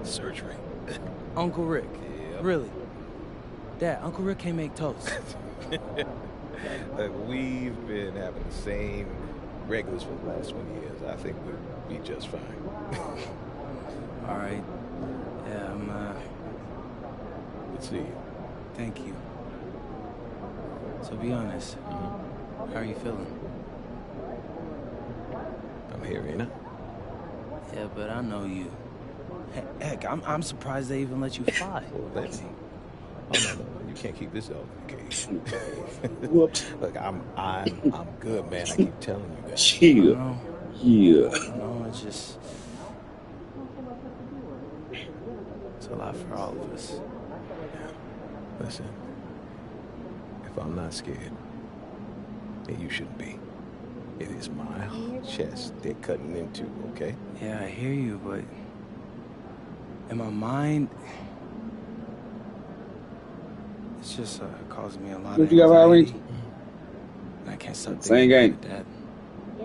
the surgery. Uncle Rick? Yeah. Really? Dad, Uncle Rick can't make toast. We've been having the same regulars for the last 20 years. I think we'll be just fine. All right. Yeah, Good to see you. Thank you. So be honest. How are you feeling? I'm here, ain't I? Yeah, but I know you. Heck, I'm surprised they even let you fly. Well, oh, no, you can't keep this out in the case. Whoops. Look, I'm good, man. I keep telling you guys. Chill. Yeah. No, it's just... It's a lot for all of us. Yeah. Listen, if I'm not scared, then you shouldn't be. It is my chest they're cutting into, okay? Yeah, I hear you, but in my mind, it's just causing me a lot of you got, Valerie? I can't stop same game. Yeah,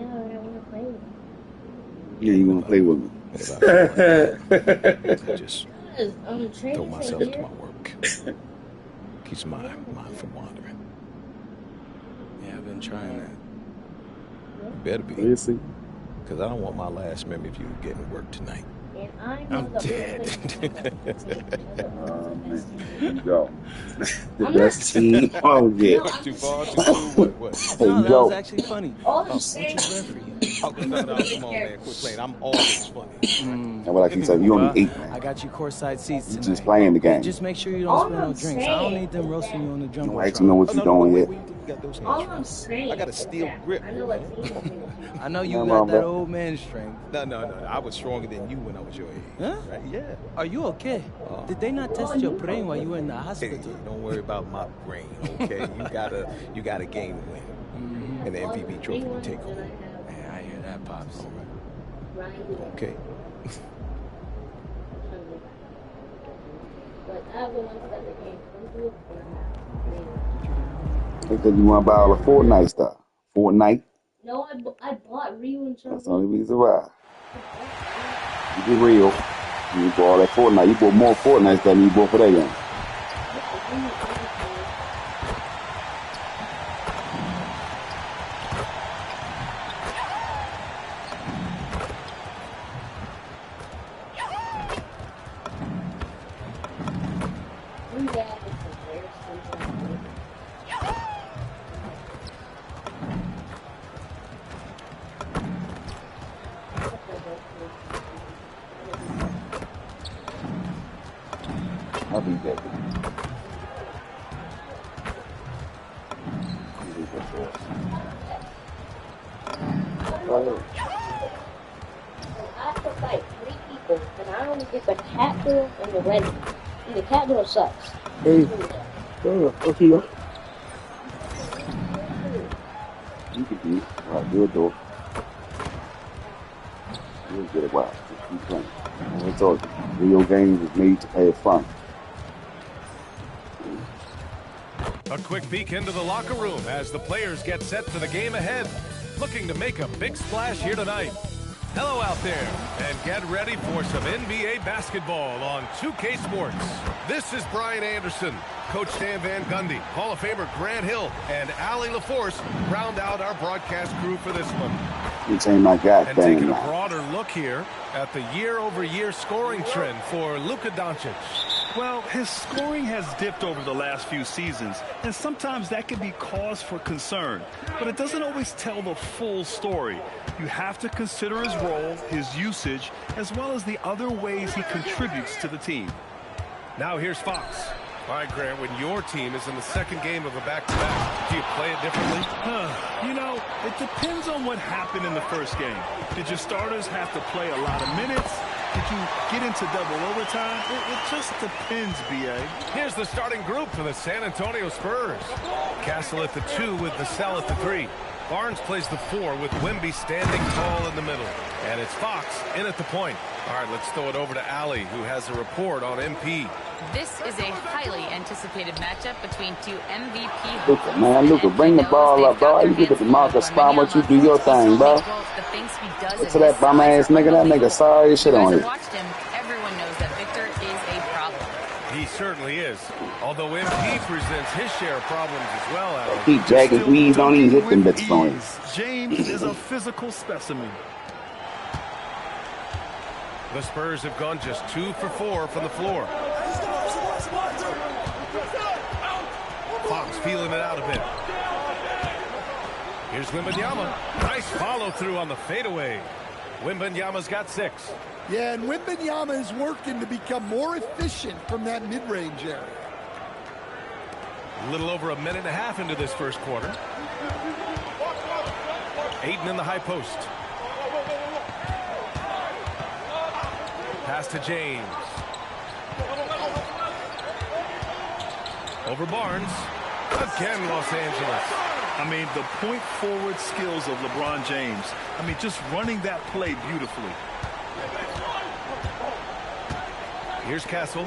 I want to play with you. Yeah, you want to play with me? I just throw myself to my work. Keeps my mind from wandering. Yeah, I've been trying that. You better be. Because I don't want my last memory of you getting work tonight. And I I'm dead. Go. The best team. Oh, yeah. Too far, too cool. What? No, that was actually funny. Which is rare for you? Oh, no, come on, man. Quit playing. I'm always funny. And what I can say, you only 8, man. I got you courtside seats tonight. You just playing the game. Just make sure you don't spill no drinks. I don't need them roasting you on the jumbo. Don't actually know what you're doing yet. all I'm saying, I got a steel grip. I know what I know you got that old man strength. No. I was stronger than you when I was your age. Huh? Right? Yeah. Are you okay? Did they not test your brain while you were in the hospital? Hey, don't worry about my brain, okay? you got a game to win. And the MVP trophy to take home. Man, I hear that, Pops. Okay. Because you want to buy all the Fortnite stuff. Fortnite? No, I bought Rio and That's the only reason why. You get real. You bought all that Fortnite. You bought more Fortnite stuff than you bought for that game. I have to fight 3 people, and I only get the cat girl and the red one. And the cat girl sucks. Hey. Okay. You can do it. Alright, good though. You'll get it wild. Just keep playing. I told you, video games is made to have fun. A quick peek into the locker room as the players get set for the game ahead. Looking to make a big splash here tonight. Hello out there, and get ready for some NBA basketball on 2K Sports. This is Brian Anderson. Coach Stan Van Gundy, Hall of Famer Grant Hill, and Allie LaForce round out our broadcast crew for this one. And taking a broader look here at the year-over-year scoring trend for Luka Doncic. Well, his scoring has dipped over the last few seasons, and sometimes that can be cause for concern. But it doesn't always tell the full story. You have to consider his role, his usage, as well as the other ways he contributes to the team. Now here's Fox. All right, Grant, when your team is in the second game of a back-to-back, do you play it differently? You know, it depends on what happened in the first game. Did your starters have to play a lot of minutes? Did you get into double overtime? It just depends, B.A. Here's the starting group for the San Antonio Spurs. Castle at the 2 with Vassell at the 3. Barnes plays the 4 with Wemby standing tall in the middle. And it's Fox in at the point. All right, let's throw it over to Allie, who has a report on MP. This is a highly anticipated matchup between 2 MVP. Luka, man, Luka, bring the ball up, bro. You get the marker spot, what you do your thing, bro. To that bum ass nigga, that nigga sorry shit on it. Watched him. Everyone knows that Victor is a problem. He certainly is. Although MP presents his share of problems as well, Allie. Keep jagging weeds, don't even hit them bits on him. James is a physical specimen. The Spurs have gone just 2 for 4 from the floor. Fox feeling it out a bit. Here's Wembanyama. Nice follow through on the fadeaway. Wembanyama's got 6. Yeah, and Wembanyama is working to become more efficient from that mid-range area. A little over a minute and a half into this first quarter. Ayton in the high post. Pass to James. Over Barnes. Again, Los Angeles. I mean, the point forward skills of LeBron James. I mean, just running that play beautifully. Here's Castle.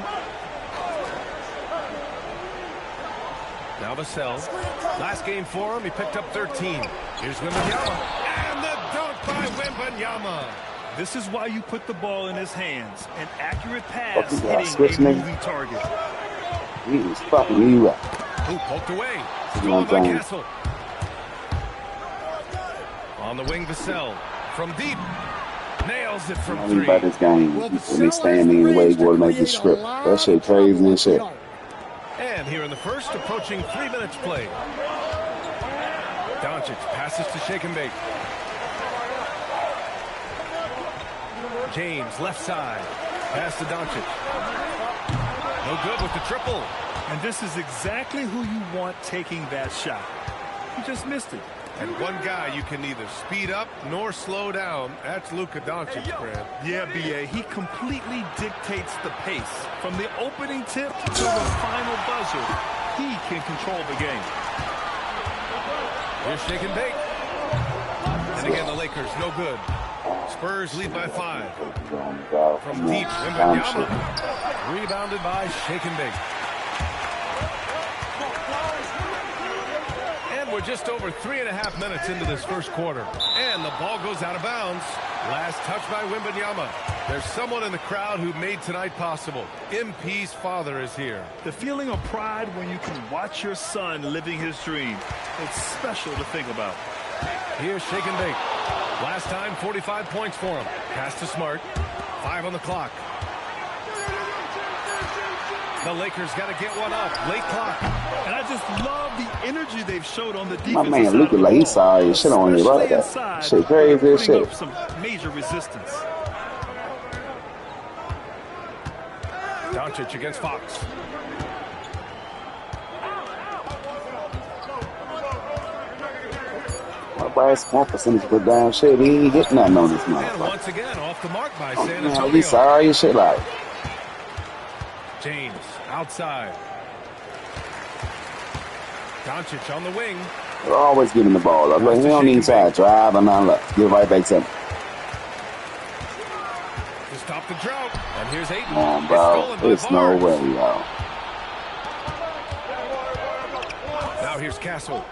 Now Vassell. Last game for him, he picked up 13. Here's Wembanyama. And the dunk by Wembanyama. This is why you put the ball in his hands. An accurate pass hitting a moving target. He is fucking you up. Who poked away? Drawn by Castle. On the wing, Vassell. From deep. Nails it from 3. About this game, when they standing in the way, go to make the script. That shit crazy and shit. And here in the first, approaching 3 minutes played. Doncic passes to Shake and Bake. James, left side. Pass to Doncic. No good with the triple. And this is exactly who you want taking that shot. He just missed it. And one guy you can neither speed up nor slow down. That's Luka Doncic, Grant. Yeah, B.A. He completely dictates the pace. From the opening tip to the final buzzer, he can control the game. Here's Shake and Bake. And again, the Lakers, no good. Spurs lead by 5. From deep, Wembanyama. Rebounded by Shake and Bake. And we're just over 3.5 minutes into this first quarter. And the ball goes out of bounds. Last touch by Wembanyama. There's someone in the crowd who made tonight possible. MP's father is here. The feeling of pride when you can watch your son living his dream. It's special to think about. Here's Shake and Bake. Last time, 45 points for him. Pass to Smart. 5 on the clock. The Lakers got to get one up. Late clock. And I just love the energy they've showed on the defense. My man Luka, like he's sorry shit on you, right? That shit crazy as shit. Some major resistance. Doncic against Fox. Everybody's small percentage put down shit. He ain't getting nothing on this And motherfucker. once again, off the mark by San Man, Antonio. we sorry as shit like. James outside. Doncic on the wing. They're always giving the ball up. Like, he don't need to drive or nothing. Look, give it right back to him. To stop the drought. And here's Ayton. Come on, bro. There's no way, yo. Now here's Castle.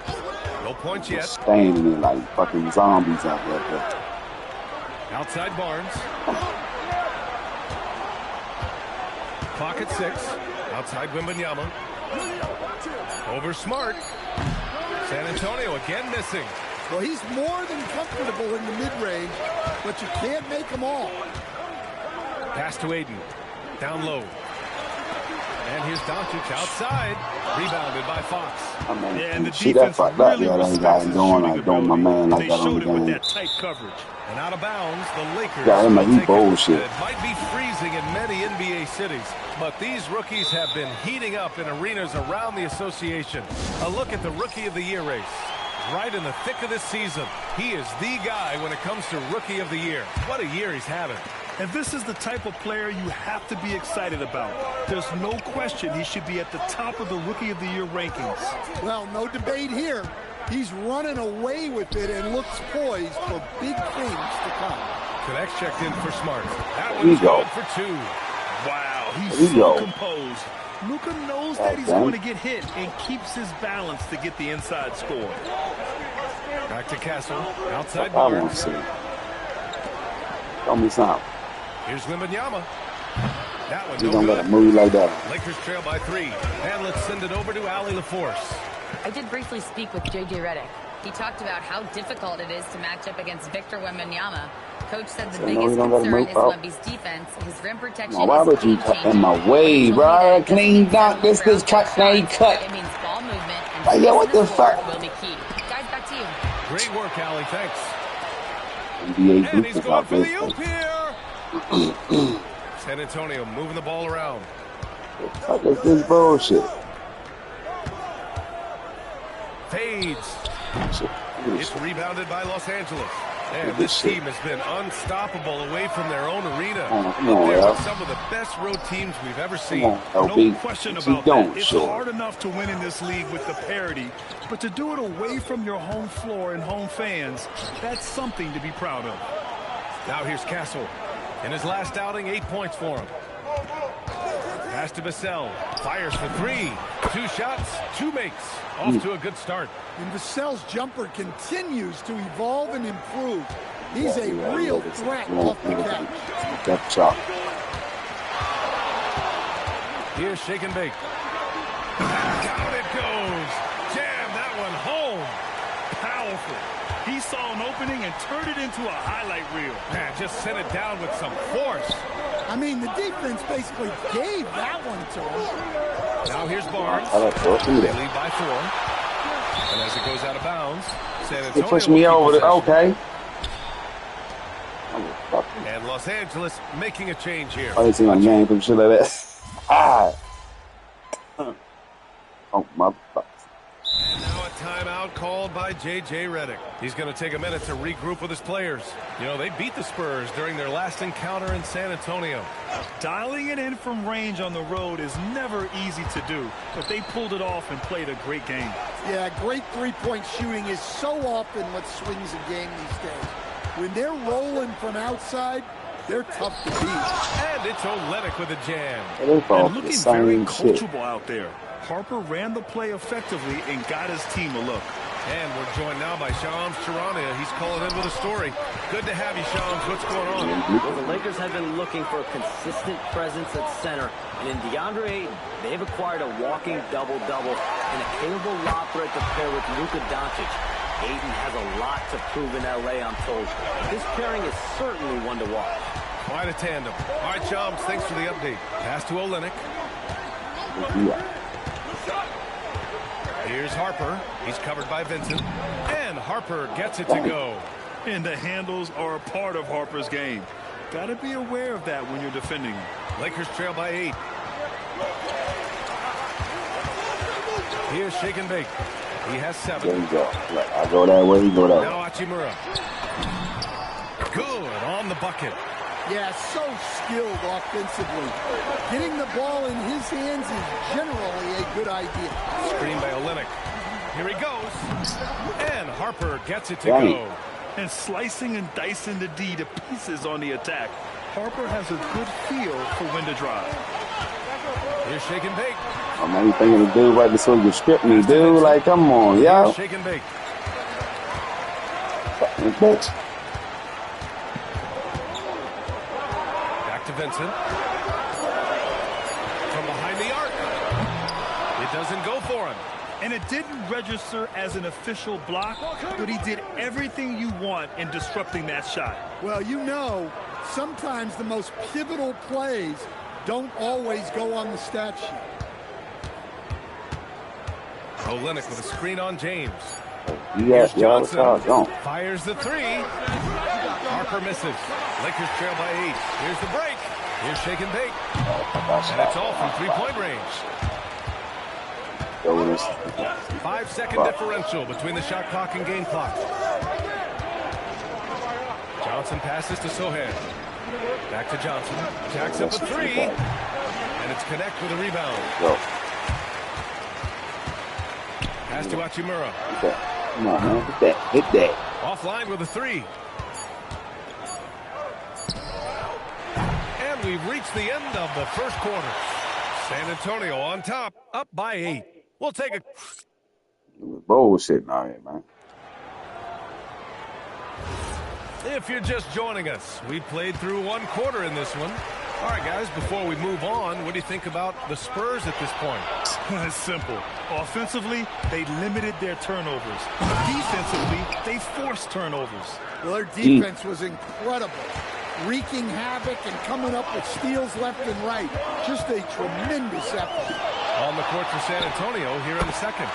No points yet. Standing there like fucking zombies out there. Bro. Outside Barnes. Clock at 6. Outside Wembanyama. Over Smart. San Antonio again missing. Well, he's more than comfortable in the mid-range, but you can't make them all. Pass to Ayton. Down low. And here's Doncic outside. Rebounded by Fox. I mean, yeah, and the see that fucked up. Yeah, they got him doing like doing my man like that on the game. That tight coverage. And out of bounds, the Lakers. Yeah, him like he bullshit. It might be freezing in many NBA cities, but these rookies have been heating up in arenas around the association. A look at the Rookie of the Year race. Right in the thick of this season. He is the guy when it comes to Rookie of the Year. What a year he's having. And this is the type of player you have to be excited about. There's no question he should be at the top of the Rookie of the Year rankings. Well, no debate here. He's running away with it and looks poised for big things to come. Connects checked in for Smart. That one's good for 2. Wow, he's so composed. Luka knows that he's going to get hit and keeps his balance to get the inside score. Back to Castle. Outside Barnes. Tell me something. Here's Wembanyama. That one you don't let it move like that. Lakers trail by 3. And let's send it over to Allie LaForce. I did briefly speak with J.J. Redick. He talked about how difficult it is to match up against Victor Wembanyama. Coach said the biggest concern is Wemby's defense. His rim protection is why would you cut in my way, bro? Clean dunk. This cut. It means ball movement and yo, what the fuck? Will be key. Guys, back to you. Great work, Allie. Thanks. NBA and he's going for the oop here. San Antonio moving the ball around. What the fuck is this bullshit? Fades. It's rebounded by Los Angeles. And this team has been unstoppable away from their own arena. They're some of the best road teams we've ever seen. No question about that. It's hard enough to win in this league with the parity, but to do it away from your home floor and home fans, that's something to be proud of. Now here's Castle. In his last outing, 8 points for him. Pass to Vassell. Fires for 3. 2 shots, 2 makes. Off to a good start. And Vassell's jumper continues to evolve and improve. He's a real threat off the catch. That shot. Here's Shake and Bake. Down it goes. Jam that one home. Powerful. He saw an opening and turned it into a highlight reel. Man, just sent it down with some force. I mean, the defense basically gave that one to him. Now here's Barnes. They lead by 4. And as it goes out of bounds, San Antonio. He pushed me over there. Okay. And Los Angeles making a change here. I see my name from shit like that. Ah. Oh, motherfucker. And now a timeout called by J.J. Redick. He's going to take a minute to regroup with his players. You know, they beat the Spurs during their last encounter in San Antonio. Dialing it in from range on the road is never easy to do, but they pulled it off and played a great game. Yeah, great three-point shooting is so often what swings a game these days. When they're rolling from outside, they're tough to beat. And it's Olynyk with a jam. And looking very coachable out there. Harper ran the play effectively and got his team a look. And we're joined now by Shams Charania. He's calling in with a story. Good to have you, Shams. What's going on? Well, the Lakers have been looking for a consistent presence at center. And in DeAndre Ayton, they've acquired a walking double-double and a capable lob threat to pair with Luka Doncic. Ayton has a lot to prove in L.A., I'm told. This pairing is certainly one to watch. Quite a tandem. All right, Shams, thanks for the update. Pass to Olynyk. Here's Harper. He's covered by Vincent. And Harper gets it to go. And the handles are a part of Harper's game. Got to be aware of that when you're defending him. Lakers trail by 8. Here's Shake and Bake. He has 7. There you go. Look, I go that way, he go that way. Now Hachimura. Good on the bucket. Yeah, so skilled offensively. Getting the ball in his hands is generally a good idea. Screen by Olynyk. Here he goes. And Harper gets it to go. And slicing and dicing the D to pieces on the attack. Harper has a good feel for when to drive. Here's shake and bake. Oh, man, you thinking the dude right before you script me, dude? Like, come on, yo. Here's shake and bake. Bitch. Back to Vincent. From behind the arc. It doesn't go for him. And it didn't register as an official block, but he did everything you want in disrupting that shot. Well, you know, sometimes the most pivotal plays don't always go on the stat sheet. Olynyk with a screen on James. Yes, Johnson fires the 3. Harper misses. Lakers trail by 8. Here's the break. Here's shake and bake. And it's all from 3-point range. 5-second differential between the shot clock and game clock. Johnson passes to Sohan. Back to Johnson. Jacks up a 3. And it's Connect with a rebound. Pass to Hachimura. Come on, man. Hit that. Offline with a 3. And we've reached the end of the first quarter. San Antonio on top, up by 8. We'll take a... Bullshit out here, man. If you're just joining us, we played through 1 quarter in this one. All right, guys, before we move on, what do you think about the Spurs at this point? It's simple. Offensively, they limited their turnovers. Defensively, they forced turnovers. Well, their defense was incredible. Wreaking havoc and coming up with steals left and right. Just a tremendous effort. On the court for San Antonio here in the second.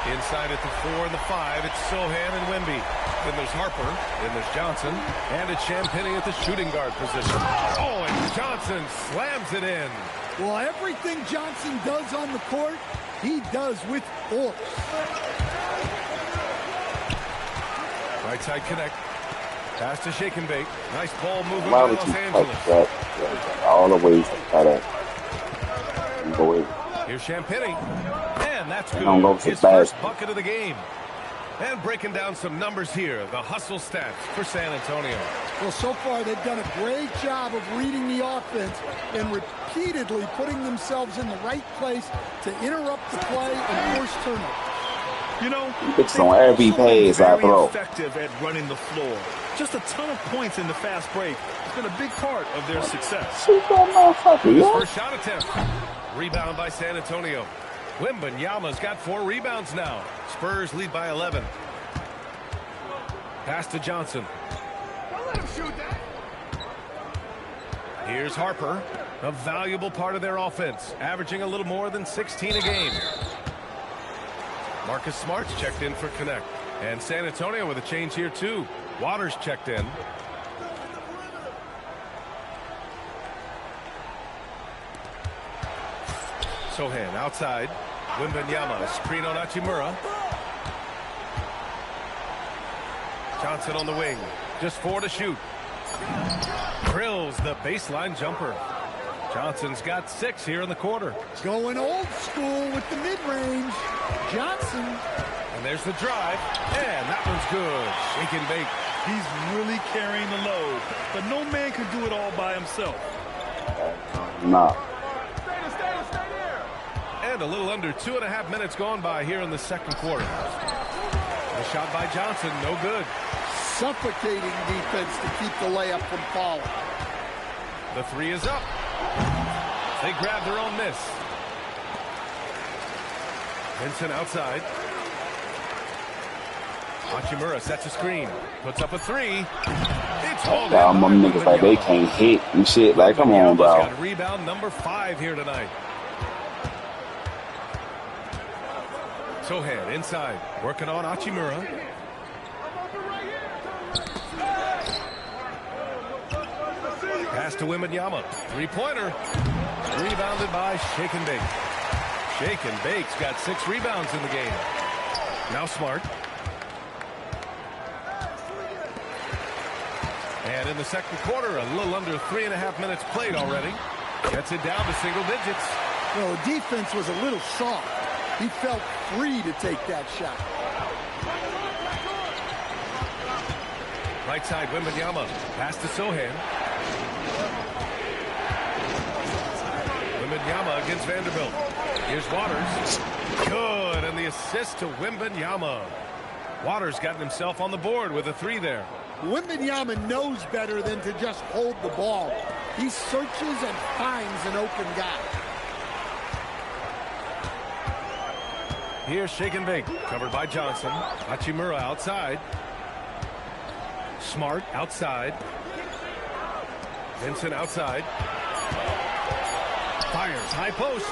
Inside at the 4 and the 5, it's Sohan and Wemby. Then there's Harper, then there's Johnson, and it's Champagnie at the shooting guard position. Oh, and Johnson slams it in. Well, everything Johnson does on the court, he does with force. Right side Connect. Pass to shake and bake. Nice ball movement Why by would Los you Angeles. touch that? All the ways to try to go in. Here's Champagnie. And that's good. Go His bad. first bucket of the game. And breaking down some numbers here, the hustle stats for San Antonio. Well, so far they've done a great job of reading the offense and repeatedly putting themselves in the right place to interrupt the play and force turnovers. You know, It's on every pass I throw. Effective at running the floor. Just a ton of points in the fast break. It's been a big part of their success. Shoot that motherfucker, His yo. first shot attempt. Rebound by San Antonio. Wembanyama's got 4 rebounds now. Spurs lead by 11. Pass to Johnson. Don't let him shoot that. Here's Harper, a valuable part of their offense, averaging a little more than 16 a game. Marcus Smart's checked in for Connect. And San Antonio with a change here, too. Waters checked in. Sohan outside. Wembanyama, screen on Hachimura. Johnson on the wing. Just 4 to shoot. Drills the baseline jumper. Johnson's got 6 here in the quarter. Going old school with the mid-range. Johnson. And there's the drive. And that one's good. Shake and bake. He's really carrying the load. But no man can do it all by himself. Nah. And a little under 2.5 minutes gone by here in the second quarter. The shot by Johnson, no good. Suffocating defense to keep the layup from falling. The 3 is up. They grab their own miss. Vincent outside. Hachimura sets a screen. Puts up a 3. It's hauled Y'all in my by niggas like they Wembanyama. can't hit and shit. Like, come on, bro. Got rebound number 5 here tonight. Sohan inside, working on Hachimura. Pass to Wembanyama. 3-pointer. Rebounded by Shake and Bake. Shake and Bake's got 6 rebounds in the game. Now Smart. And in the second quarter, a little under 3.5 minutes played already. Gets it down to single digits. Well, the defense was a little soft. He felt free to take that shot. Right side, Wembanyama. Pass to Sohan. Wembanyama against Vanderbilt. Here's Waters. Good, and the assist to Wembanyama. Waters gotten himself on the board with a 3 there. Wembanyama knows better than to just hold the ball. He searches and finds an open guy. Here's Shake and Bake, covered by Johnson. Hachimura outside. Smart outside. Vincent outside. Fires, high post.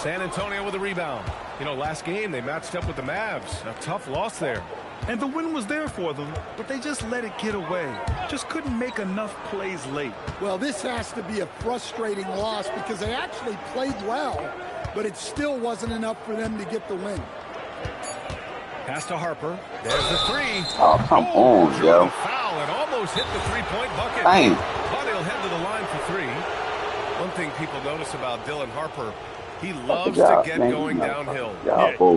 San Antonio with a rebound. You know, last game they matched up with the Mavs. A tough loss there. And the win was there for them, but they just let it get away. Just couldn't make enough plays late. Well, this has to be a frustrating loss because they actually played well, but it still wasn't enough for them to get the win. Pass to Harper. There's the 3. Oh, come on, yo. Foul and almost hit the 3-point bucket. Dang. But he'll head to the line for 3. One thing people notice about Dylan Harper, he loves to get going downhill.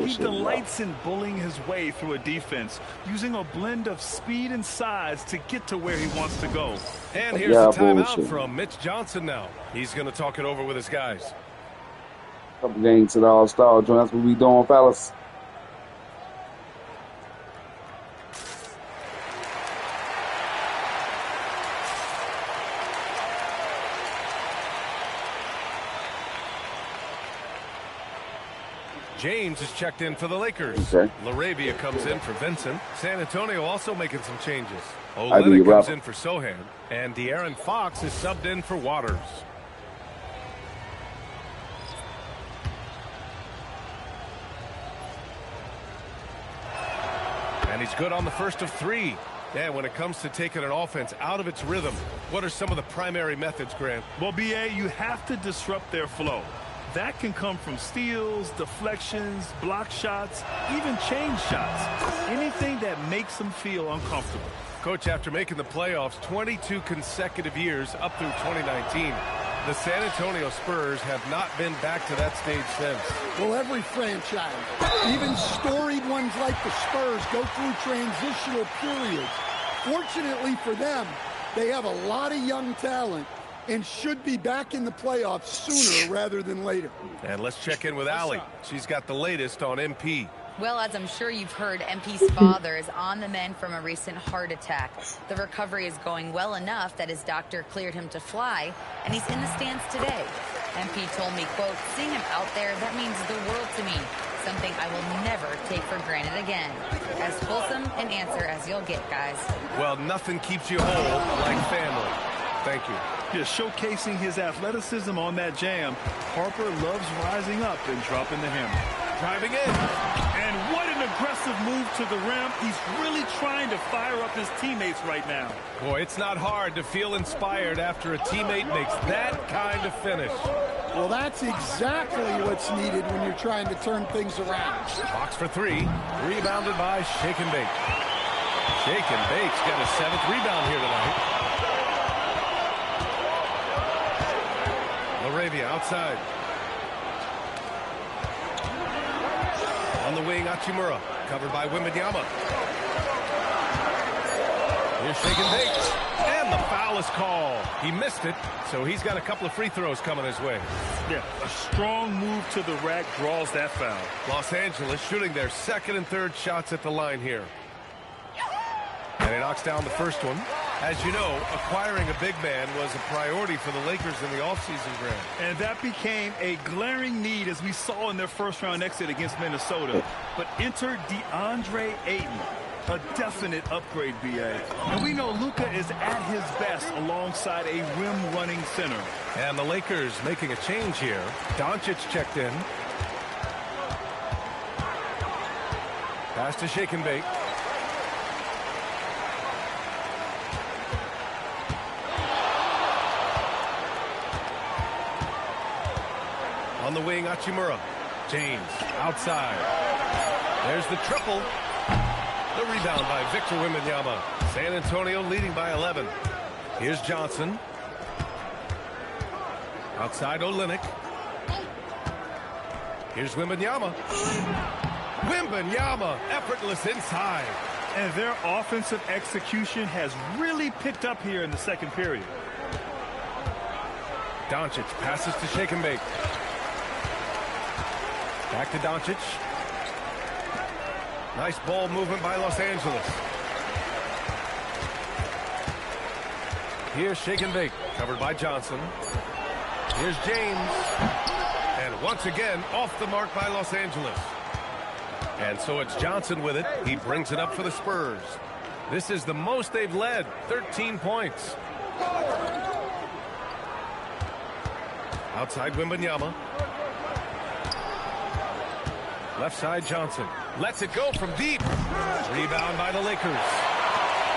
He delights in bullying his way through a defense, using a blend of speed and size to get to where he wants to go. And here's the timeout from Mitch Johnson now. He's going to talk it over with his guys. Couple games to the All-Star joint. That's what we doing, fellas. James is checked in for the Lakers. Okay. LaRavia comes in for Vincent. San Antonio also making some changes. Olynyk comes in for Sohan. And De'Aaron Fox is subbed in for Waters. And he's good on the first of 3. Yeah, when it comes to taking an offense out of its rhythm, what are some of the primary methods, Grant? Well, B.A., you have to disrupt their flow. That can come from steals, deflections, block shots, even change shots. Anything that makes them feel uncomfortable. Coach, after making the playoffs 22 consecutive years up through 2019, the San Antonio Spurs have not been back to that stage since. Well, every franchise, even storied ones like the Spurs, go through transitional periods. Fortunately for them, they have a lot of young talent and should be back in the playoffs sooner rather than later. And let's check in with Allie. She's got the latest on MP. Well, as I'm sure you've heard, MP's father is on the mend from a recent heart attack. The recovery is going well enough that his doctor cleared him to fly, and he's in the stands today. MP told me, quote, "Seeing him out there, that means the world to me. Something I will never take for granted again." As fulsome an answer as you'll get, guys. Well, nothing keeps you whole like family. Thank you. Just showcasing his athleticism on that jam. Harper loves rising up and dropping the hammer. Driving in. And what an aggressive move to the rim. He's really trying to fire up his teammates right now. Boy, it's not hard to feel inspired after a teammate makes that kind of finish. Well, that's exactly what's needed when you're trying to turn things around. Fox for 3. Rebounded by Shake and Bake. Shake and Bake's got a 7th rebound here tonight. LaRavia outside. On the wing, Hachimura, covered by Wembanyama. Here's Shake and Bake. And the foul is called. He missed it, so he's got a couple of free throws coming his way. Yeah, a strong move to the rack draws that foul. Los Angeles shooting their second and third shots at the line here. And he knocks down the first one. As you know, acquiring a big man was a priority for the Lakers in the offseason, Grant. And that became a glaring need, as we saw in their first-round exit against Minnesota. But enter DeAndre Ayton, a definite upgrade, B.A. And we know Luka is at his best alongside a rim-running center. And the Lakers making a change here. Doncic checked in. Pass to Shake and Bake. On the wing, Hachimura. James outside. There's the triple. The rebound by Victor Wembanyama. San Antonio leading by 11. Here's Johnson. Outside Olynyk. Here's Wembanyama. Wembanyama, effortless inside. And their offensive execution has really picked up here in the second period. Doncic passes to Shake and Bake. Back to Doncic. Nice ball movement by Los Angeles. Here's Shake and Bake, covered by Johnson. Here's James. And once again, off the mark by Los Angeles. And so it's Johnson with it. He brings it up for the Spurs. This is the most they've led, 13 points. Outside Wembanyama. Left side Johnson. Lets it go from deep. Rebound by the Lakers.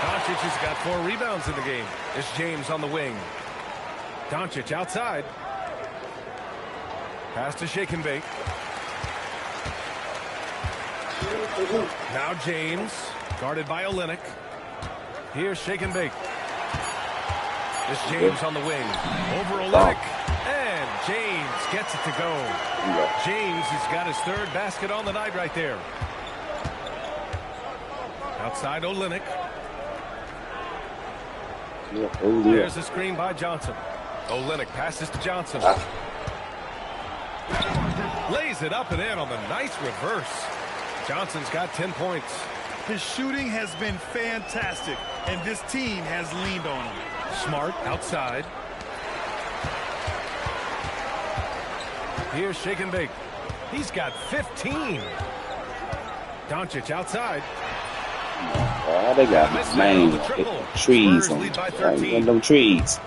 Doncic has got 4 rebounds in the game. It's James on the wing. Doncic outside. Pass to Shake and Bake. Now James, guarded by Olynyk. Here's Shake and Bake. It's James on the wing. Over Olynyk. And James gets it to go. James has got his 3rd basket on the night right there. Outside Olynyk. There's a screen by Johnson. Olynyk passes to Johnson. Lays it up and in on the nice reverse. Johnson's got 10 points. His shooting has been fantastic, and this team has leaned on him. Smart outside. Here's Shake and Bake. He's got 15. Doncic outside. Oh, they got my man. Trees on them trees.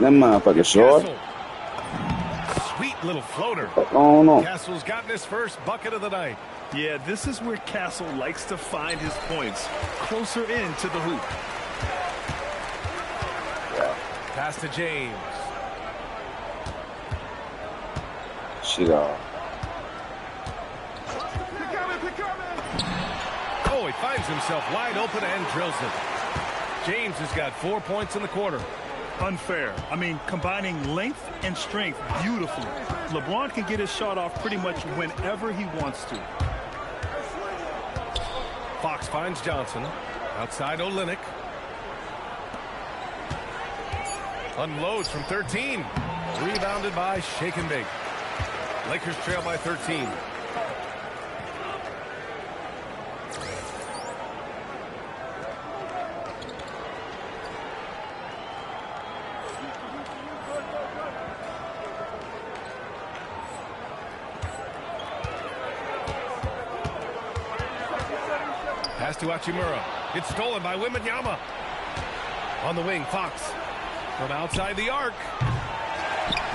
Them motherfuckers short. Sweet little floater. Oh no. Castle's gotten his first bucket of the night. Yeah, this is where Castle likes to find his points. Closer in to the hoop. Pass to James. Shit off. Oh, he finds himself wide open and drills it. James has got 4 points in the quarter. Unfair. I mean, combining length and strength beautifully. LeBron can get his shot off pretty much whenever he wants to. Fox finds Johnson. Outside Olynyk. Unloads from 13. Rebounded by Shake and Bake. Lakers trail by 13. Pass to Hachimura. It's stolen by Wembanyama. On the wing, Fox. From outside the arc.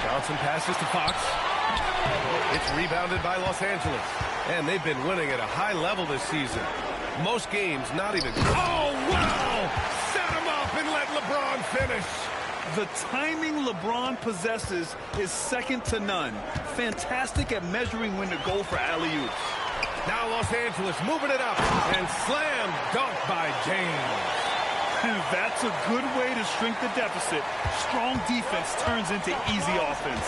Johnson passes to Fox. It's rebounded by Los Angeles. And they've been winning at a high level this season. Most games not even... Oh, wow! Set him up and let LeBron finish. The timing LeBron possesses is second to none. Fantastic at measuring when to go for alley-oops. Now Los Angeles moving it up. And slam dunk by James. That's a good way to shrink the deficit. Strong defense turns into easy offense.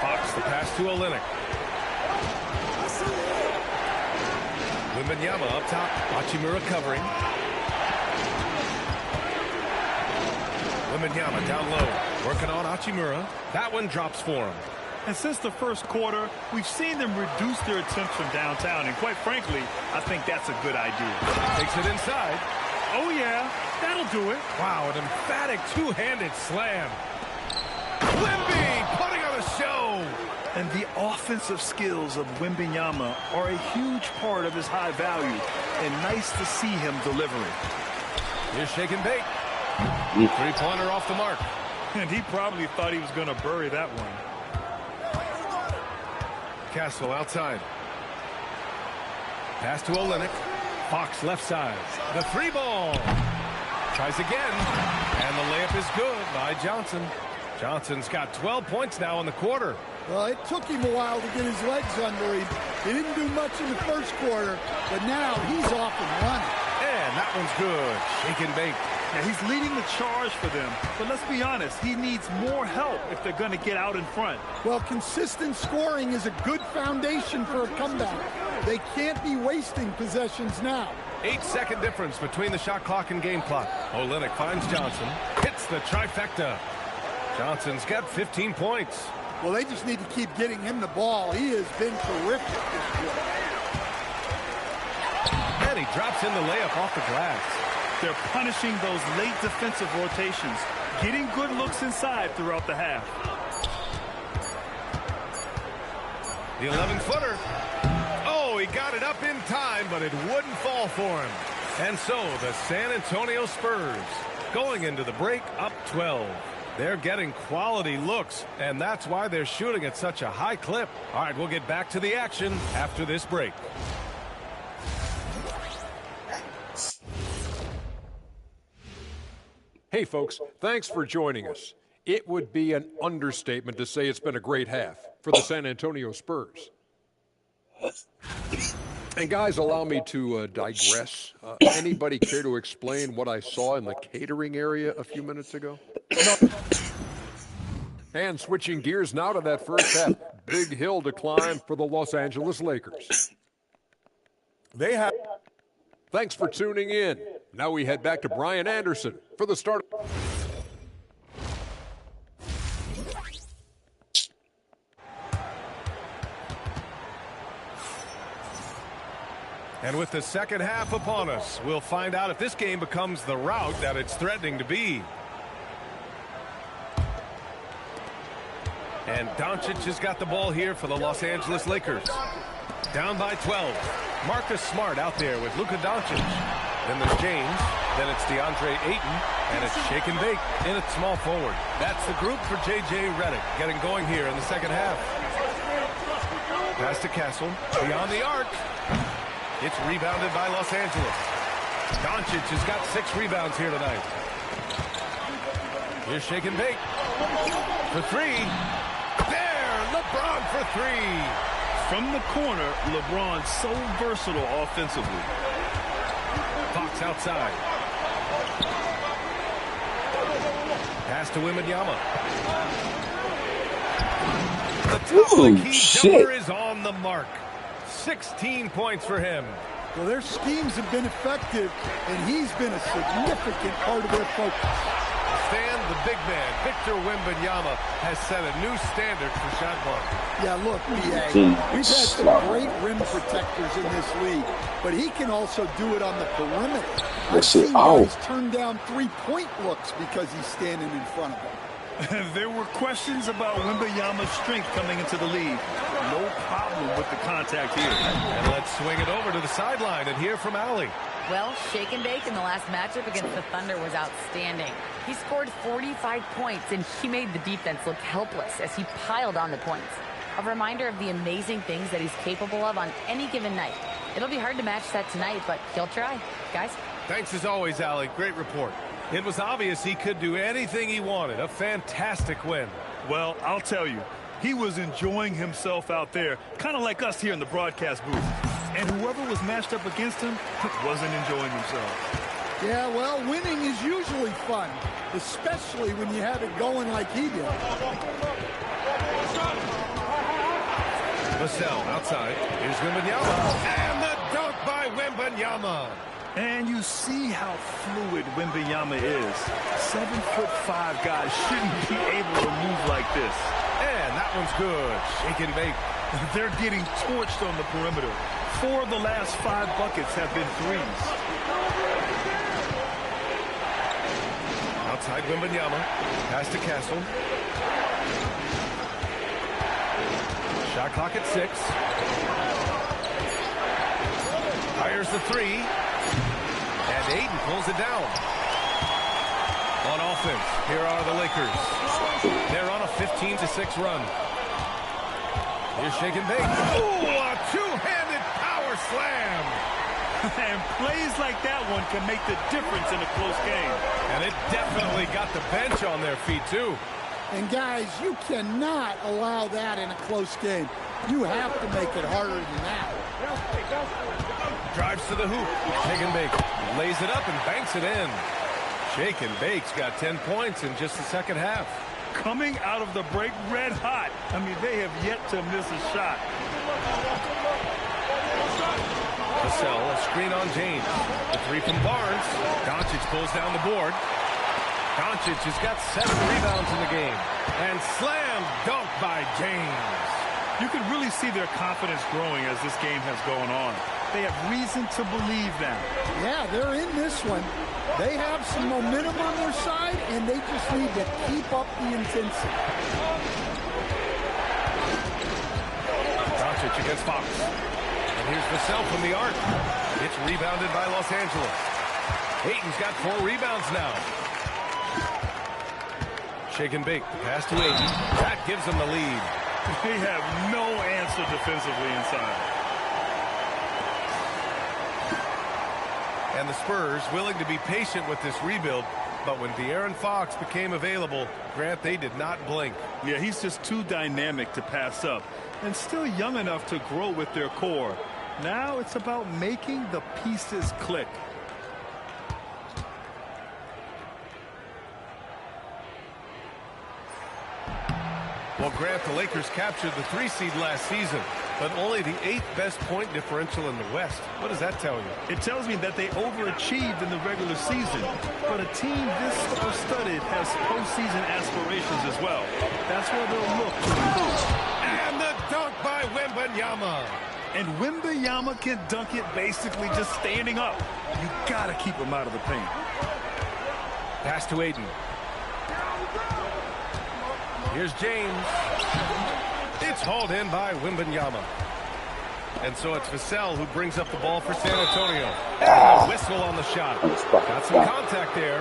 Fox the pass to Olynyk. Wembanyama up top. Hachimura covering. Wembanyama down low. Working on Hachimura. That one drops for him. And since the first quarter, we've seen them reduce their attempts from downtown. And quite frankly, I think that's a good idea. Takes it inside. Oh, yeah. That'll do it. Wow, an emphatic two-handed slam. Wemby putting on a show. And the offensive skills of Wembanyama are a huge part of his high value. And nice to see him delivering. Here's Shake and Bake. Three-pointer off the mark. And he probably thought he was going to bury that one. Castle outside. Pass to Olynyk. Fox left side. The three ball. Tries again. And the layup is good by Johnson. Johnson's got 12 points now in the quarter. Well, it took him a while to get his legs under him. He didn't do much in the first quarter, but now he's off and running. And that one's good. Shake and bake. Yeah, he's leading the charge for them. But let's be honest, he needs more help if they're going to get out in front. Well, consistent scoring is a good foundation for a comeback. They can't be wasting possessions now. 8-second difference between the shot clock and game clock. Olynyk finds Johnson. Hits the trifecta. Johnson's got 15 points. Well, they just need to keep getting him the ball. He has been terrific this year. And he drops in the layup off the glass. They're punishing those late defensive rotations, getting good looks inside throughout the half. The 11-footer. Oh, he got it up in time, but it wouldn't fall for him. And so the San Antonio Spurs going into the break up 12. They're getting quality looks, and that's why they're shooting at such a high clip. All right, we'll get back to the action after this break. Hey, folks, thanks for joining us. It would be an understatement to say it's been a great half for the San Antonio Spurs. And guys, allow me to digress. Anybody care to explain what I saw in the catering area a few minutes ago? No. And switching gears now to that first half. Big hill to climb for the Los Angeles Lakers. Thanks for tuning in. Now we head back to Brian Anderson for the start. And with the second half upon us, we'll find out if this game becomes the rout that it's threatening to be. And Doncic has got the ball here for the Los Angeles Lakers. Down by 12. Marcus Smart out there with Luka Doncic. Then there's James. Then it's DeAndre Ayton. And it's shake and bake in at small forward. That's the group for J.J. Redick getting going here in the second half. Pass to Castle. Beyond the arc. It's rebounded by Los Angeles. Doncic has got 6 rebounds here tonight. Here's shake and bake. For 3. There! LeBron for 3. From the corner, LeBron so versatile offensively. Fox outside. Pass to Wembanyama. The top of the key jumper is on the mark. 16 points for him. Well, their schemes have been effective, and he's been a significant part of their focus. Stan, the big man, Victor Wembanyama, has set a new standard for shot blocking. Yeah, look, B.A., we've had some great rim protectors in this league, but he can also do it on the perimeter. I've seen guys turn down three-point looks because he's standing in front of them. There were questions about Wembanyama's strength coming into the league. No problem with the contact here. And let's swing it over to the sideline and hear from Allie. Well, shake and bake in the last matchup against the Thunder was outstanding. He scored 45 points, and he made the defense look helpless as he piled on the points. A reminder of the amazing things that he's capable of on any given night. It'll be hard to match that tonight, but he'll try. Guys? Thanks as always, Allie. Great report. It was obvious he could do anything he wanted. A fantastic win. Well, I'll tell you, he was enjoying himself out there, kind of like us here in the broadcast booth. And whoever was matched up against him wasn't enjoying himself. Yeah, well, winning is usually fun, especially when you have it going like he did. Vassell outside. Here's Wembanyama. And the dunk by Wembanyama. And you see how fluid Wembanyama is. 7'5" guys shouldn't be able to move like this. And that one's good. Shake and bake. They're getting torched on the perimeter. 4 of the last 5 buckets have been threes. Outside Wembanyama. Pass to Castle. Shot clock at 6. Fires the 3. And Ayton pulls it down. On offense, here are the Lakers. They're on a 15-6 run. Here's shake and bake. Ooh, a two-handed power slam. And plays like that one can make the difference in a close game. And it definitely got the bench on their feet, too. And guys, you cannot allow that in a close game. You have to make it harder than that. Drives to the hoop. Shake and Bake lays it up and banks it in. Shake and Bake's got 10 points in just the second half. Coming out of the break red hot. I mean, they have yet to miss a shot. Vassell, a screen on James. The three from Barnes. Doncic pulls down the board. Doncic has got 7 rebounds in the game. And slam dunk by James. You can really see their confidence growing as this game has gone on. They have reason to believe that. Yeah, they're in this one. They have some momentum on their side, and they just need to keep up the intensity. Doncic against Fox. And here's Vassell from the arc. It's rebounded by Los Angeles. Ayton's got 4 rebounds now. Shake and Bake. Pass to Ayton. That gives them the lead. They have no answer defensively inside. And the Spurs willing to be patient with this rebuild, but when De'Aaron Fox became available, Grant, they did not blink. Yeah, he's just too dynamic to pass up and still young enough to grow with their core. Now it's about making the pieces click. Well, Grant, the Lakers captured the 3 seed last season, but only the 8th best point differential in the West. What does that tell you? It tells me that they overachieved in the regular season, but a team this star-studded has postseason aspirations as well. That's where they'll look to improve. And the dunk by Wembanyama. And Wembanyama can dunk it basically just standing up. You gotta keep him out of the paint. Pass to Ayton. Here's James. It's hauled in by Wembanyama. And so it's Vassell who brings up the ball for San Antonio. And a whistle on the shot. Got some contact there.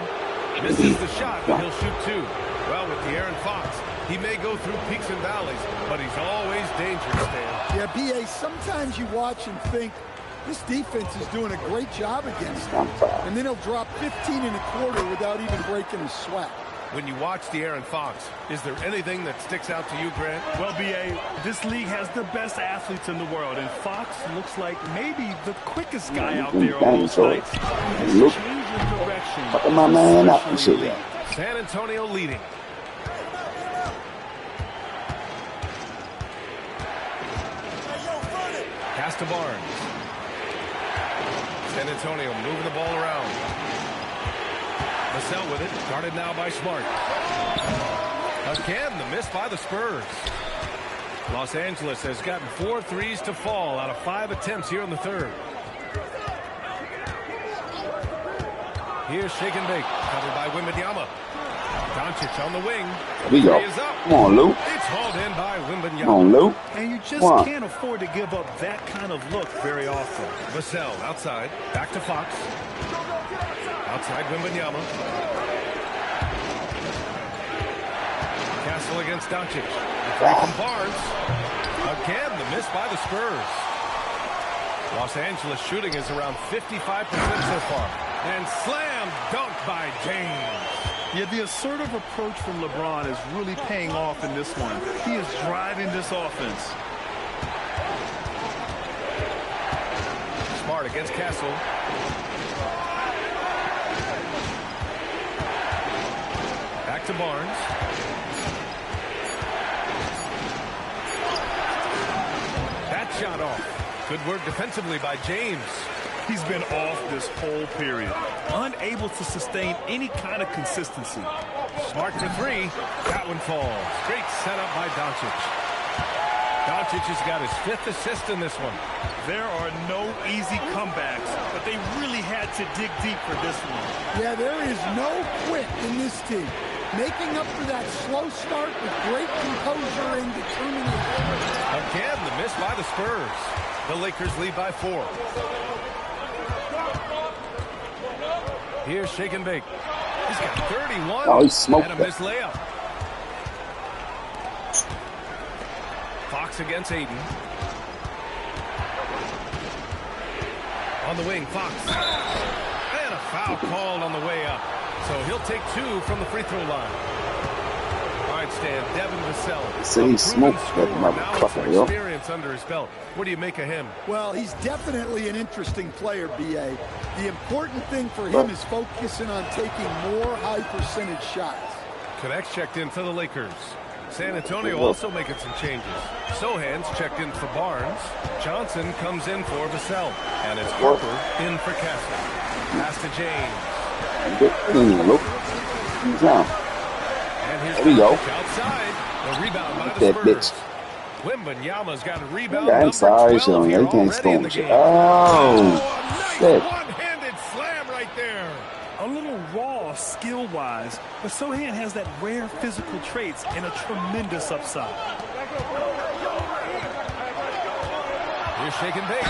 Misses the shot, but he'll shoot 2. Well, with De'Aaron Fox, he may go through peaks and valleys, but he's always dangerous, Dan. Yeah, B.A., sometimes you watch and think, this defense is doing a great job against them. And then he'll drop 15 and a quarter without even breaking a sweat. When you watch De'Aaron Fox, is there anything that sticks out to you, Grant? Well, B.A., this league has the best athletes in the world, and Fox looks like maybe the quickest guy out there on most nights. He's changing direction. My man up and shit. San Antonio leading. Pass to Barnes. San Antonio moving the ball around. Vassell with it, guarded now by Smart. Again, the miss by the Spurs. Los Angeles has gotten 4 threes to fall out of 5 attempts here in the third. Here's Shake and Bake, covered by Wembanyama. Doncic on the wing. We go. Come on, Luke. It's hauled in by Wembanyama. Come on, Luke. And you just can't afford to give up that kind of look very often. Vassell outside, back to Fox. Outside Wembanyama. Castle against Doncic. The three from Barnes. Again, the miss by the Spurs. Los Angeles shooting is around 55% so far. And slam dunk by James. Yeah, the assertive approach from LeBron is really paying off in this one. He is driving this offense. Smart against Castle. Back to Barnes. That shot off. Good work defensively by James. He's been off this whole period. Unable to sustain any kind of consistency. Smart for 3. That one falls. Great setup by Doncic. Doncic has got his 5th assist in this one. There are no easy comebacks, but they really had to dig deep for this one. Yeah, there is no quit in this team. Making up for that slow start with great composure and determination. Again, the miss by the Spurs. The Lakers lead by 4. Here's Shake and Bake. He's got 31. Oh, he smoked and a missed layup. Fox against Ayton. On the wing, Fox. And a foul called on the way up. So he'll take 2 from the free throw line. All right stand, Devin Vassell. So he smoked that motherfucker, yo. Experience under his belt. What do you make of him? Well, he's definitely an interesting player, B.A. The important thing for him is focusing on taking more high-percentage shots. Connects checked in for the Lakers. San Antonio also making some changes. Sohan's checked in for Barnes. Johnson comes in for Vassell. And it's Harper in for Castle. Pass to James. And here's there we go. Outside. The rebound by That the bitch. Spurs. Wembanyama's got a rebound. Yeah, I'm number sorry, 12 Sean. here You can't already in storm the shit. game. Oh, shit. One-handed slam right there. A little raw skill-wise, but Sohan has that rare physical traits and a tremendous upside. Here's shaking bait.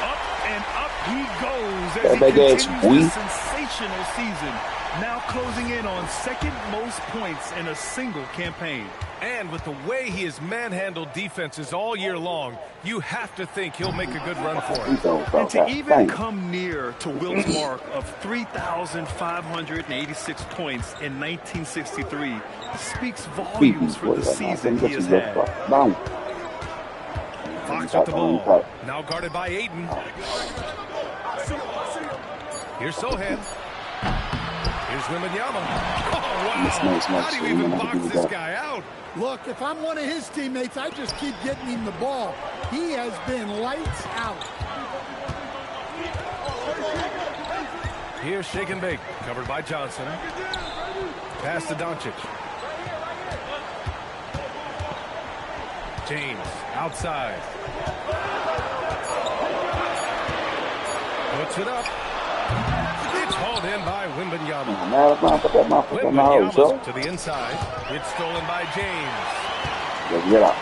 Up and up he goes as That he big ass continues boy. a sensational season. Now closing in on second most points in a single campaign. And with the way he has manhandled defenses all year long, you have to think he'll make a good run for it. And to even come near to Wilt's mark of 3,586 points in 1963 speaks volumes for the season he has had. Fox with the ball. Now guarded by Ayton. Here's Sohan. Here's Wembanyama. Oh, wow. How do you even box this guy out? Look, if I'm one of his teammates, I just keep getting him the ball. He has been lights out. Here's shake and bake. Covered by Johnson. Pass to Doncic. James outside. Puts it up. It's hauled in by Wembanyama. Wembanyama to the inside. It's stolen by James. Get up.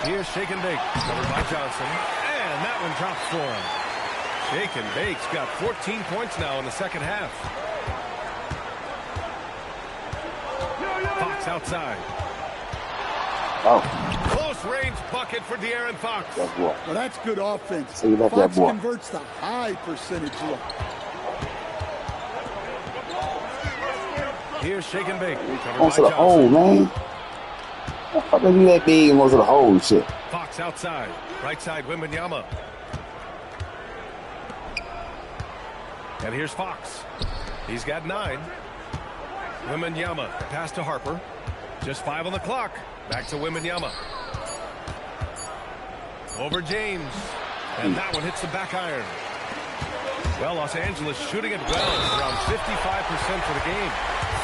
Here's shake and bake. Covered by Johnson. And that one drops for him. Shake and bake's got 14 points now in the second half. Fox outside. Oh. Close range bucket for De'Aaron Fox. Well, that's good offense. So you let Fox that boy. converts the high percentage look. Here's shake and bake. Goes to the hole, man. What the fuck is you that big and goes to the hole and shit? Fox outside. Right side, Wembanyama. And here's Fox. He's got 9. Wembanyama. Pass to Harper. Just 5 on the clock. Back to Wembanyama. Over James. And that one hits the back iron. Well, Los Angeles shooting it well. Around 55% for the game.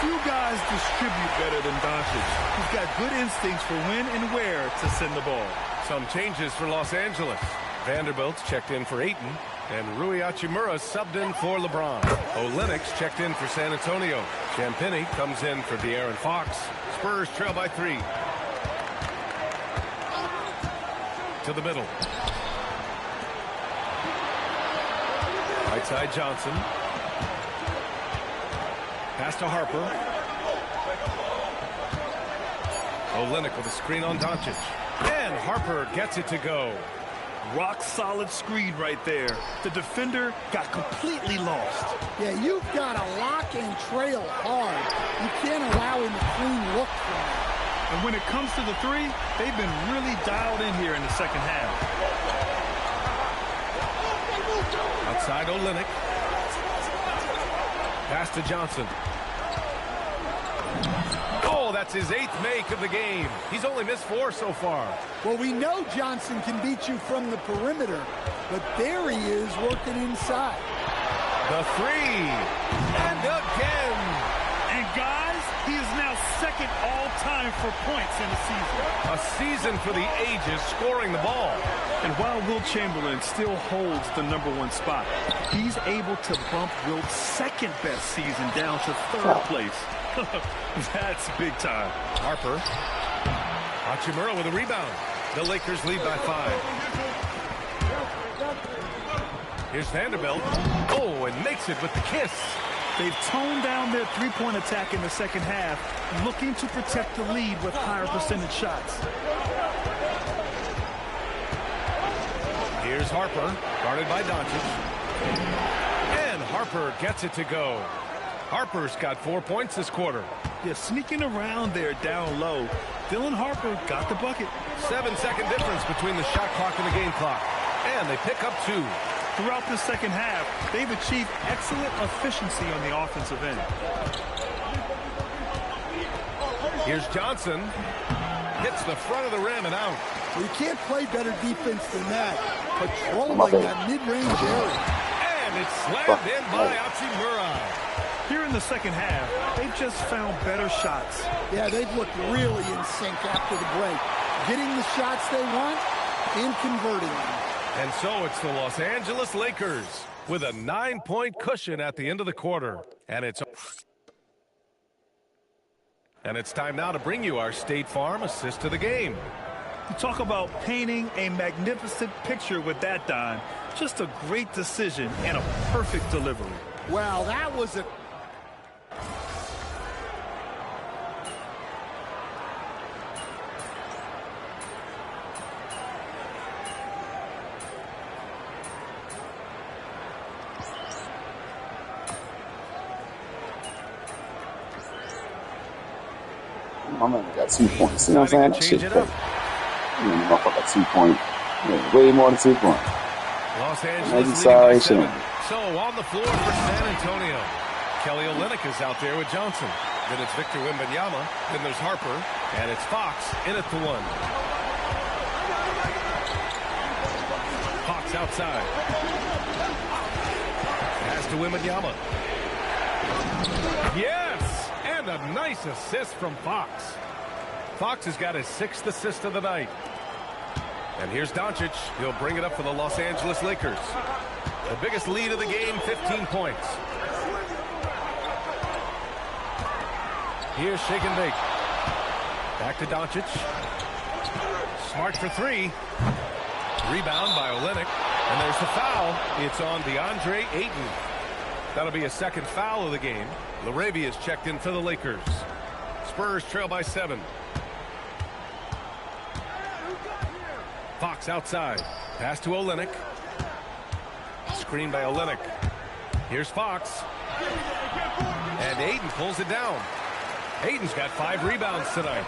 Few guys distribute better than Doncic. He's got good instincts for when and where to send the ball. Some changes for Los Angeles. Vanderbilt's checked in for Ayton. And Rui Hachimura subbed in for LeBron. Olynyk's checked in for San Antonio. Champagnie comes in for De'Aaron Fox. Spurs trail by 3. To the middle. Right side Johnson. Pass to Harper. Olynyk with a screen on Doncic. And Harper gets it to go. Rock solid screen right there. The defender got completely lost. Yeah, you've got to lock and trail hard. You can't allow him a clean look from it. And when it comes to the 3, they've been really dialed in here in the second half. Outside Olynyk. Pass to Johnson. Oh, that's his 8th make of the game. He's only missed 4 so far. Well, we know Johnson can beat you from the perimeter, but there he is working inside. The 3. And again. And guys, he is now second all-time for points in the season. A season for the ages scoring the ball. And while Wilt Chamberlain still holds the #1 spot, he's able to bump Wilt's second best season down to 3rd place. That's big time. Harper. Hachimura with a rebound. The Lakers lead by 5. Here's Vanderbilt. Oh, and makes it with the kiss. They've toned down their three-point attack in the second half, looking to protect the lead with higher percentage shots. Here's Harper, guarded by Doncic. And Harper gets it to go. Harper's got 4 points this quarter. Yeah, sneaking around there down low. Dylan Harper got the bucket. 7-second difference between the shot clock and the game clock. And they pick up 2. Throughout the second half, they've achieved excellent efficiency on the offensive end. Here's Johnson. Hits the front of the rim and out. Well, you can't play better defense than that. Patrolling that mid-range area. And it's slammed in by Hachimura. Here in the second half, they've just found better shots. Yeah, they've looked really in sync after the break. Getting the shots they want and converting them. And so it's the Los Angeles Lakers with a 9-point cushion at the end of the quarter. And it's time now to bring you our State Farm assist of the game. You talk about painting a magnificent picture with that, Don. Just a great decision and a perfect delivery. Wow, that was a... My man got 2 points. You know what I'm saying? That shit crazy. Motherfucker, 2 point. Yeah, way more than 2 points. Los Angeles leading by 7. So on the floor for San Antonio. Kelly Olynyk is out there with Johnson. Then it's Victor Wembanyama. Then there's Harper. And it's Fox in at the 1. Fox outside. Pass to Wembanyama. Yes! And a nice assist from Fox. Fox has got his 6th assist of the night. And here's Doncic. He'll bring it up for the Los Angeles Lakers. The biggest lead of the game, 15 points. Here's Shake and Bake. Back to Doncic. Smart for 3. Rebound by Olynyk. And there's the foul. It's on DeAndre Ayton. That'll be a 2nd foul of the game. LaRavia is checked in for the Lakers. Spurs trail by 7. Fox outside. Pass to Olynyk. Screen by Olynyk. Here's Fox. And Ayton pulls it down. Ayton's got 5 rebounds tonight.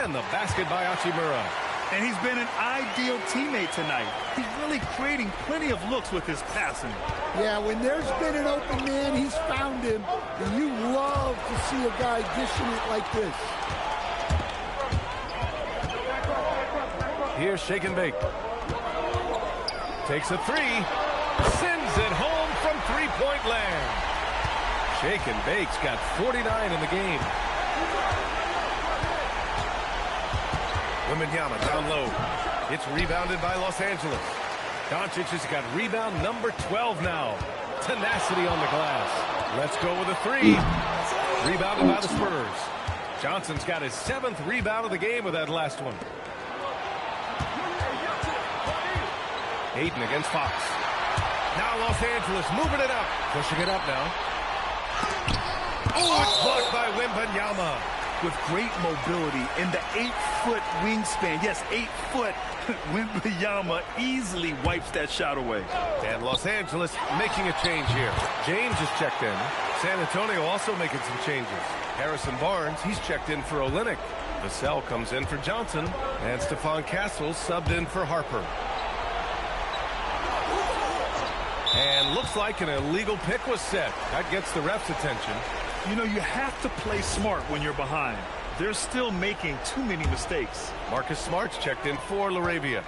And the basket by Hachimura. And he's been an ideal teammate tonight. He's really creating plenty of looks with his passing. Yeah, when there's been an open man, he's found him. And you love to see a guy dishing it like this. Here's Shake and Bake. Takes a 3. Sends it home from 3-point land. Shake and Bake's got 49 in the game. Wembanyama down low. It's rebounded by Los Angeles. Doncic has got rebound number 12 now. Tenacity on the glass. Let's go with a 3. Rebounded by the Spurs. Johnson's got his 7th rebound of the game with that last one. Ayton against Fox. Now Los Angeles moving it up. Pushing it up now. Oh, it's blocked by Wembanyama. With great mobility in the 8-foot wingspan. Yes, 8 foot. Wembanyama easily wipes that shot away. And Los Angeles making a change here. James is checked in. San Antonio also making some changes. Harrison Barnes, he's checked in for Olynyk. Vassell comes in for Johnson. And Stephon Castles subbed in for Harper. And looks like an illegal pick was set. That gets the ref's attention. You know, you have to play smart when you're behind. They're still making too many mistakes. Marcus Smart's checked in for LaRavia.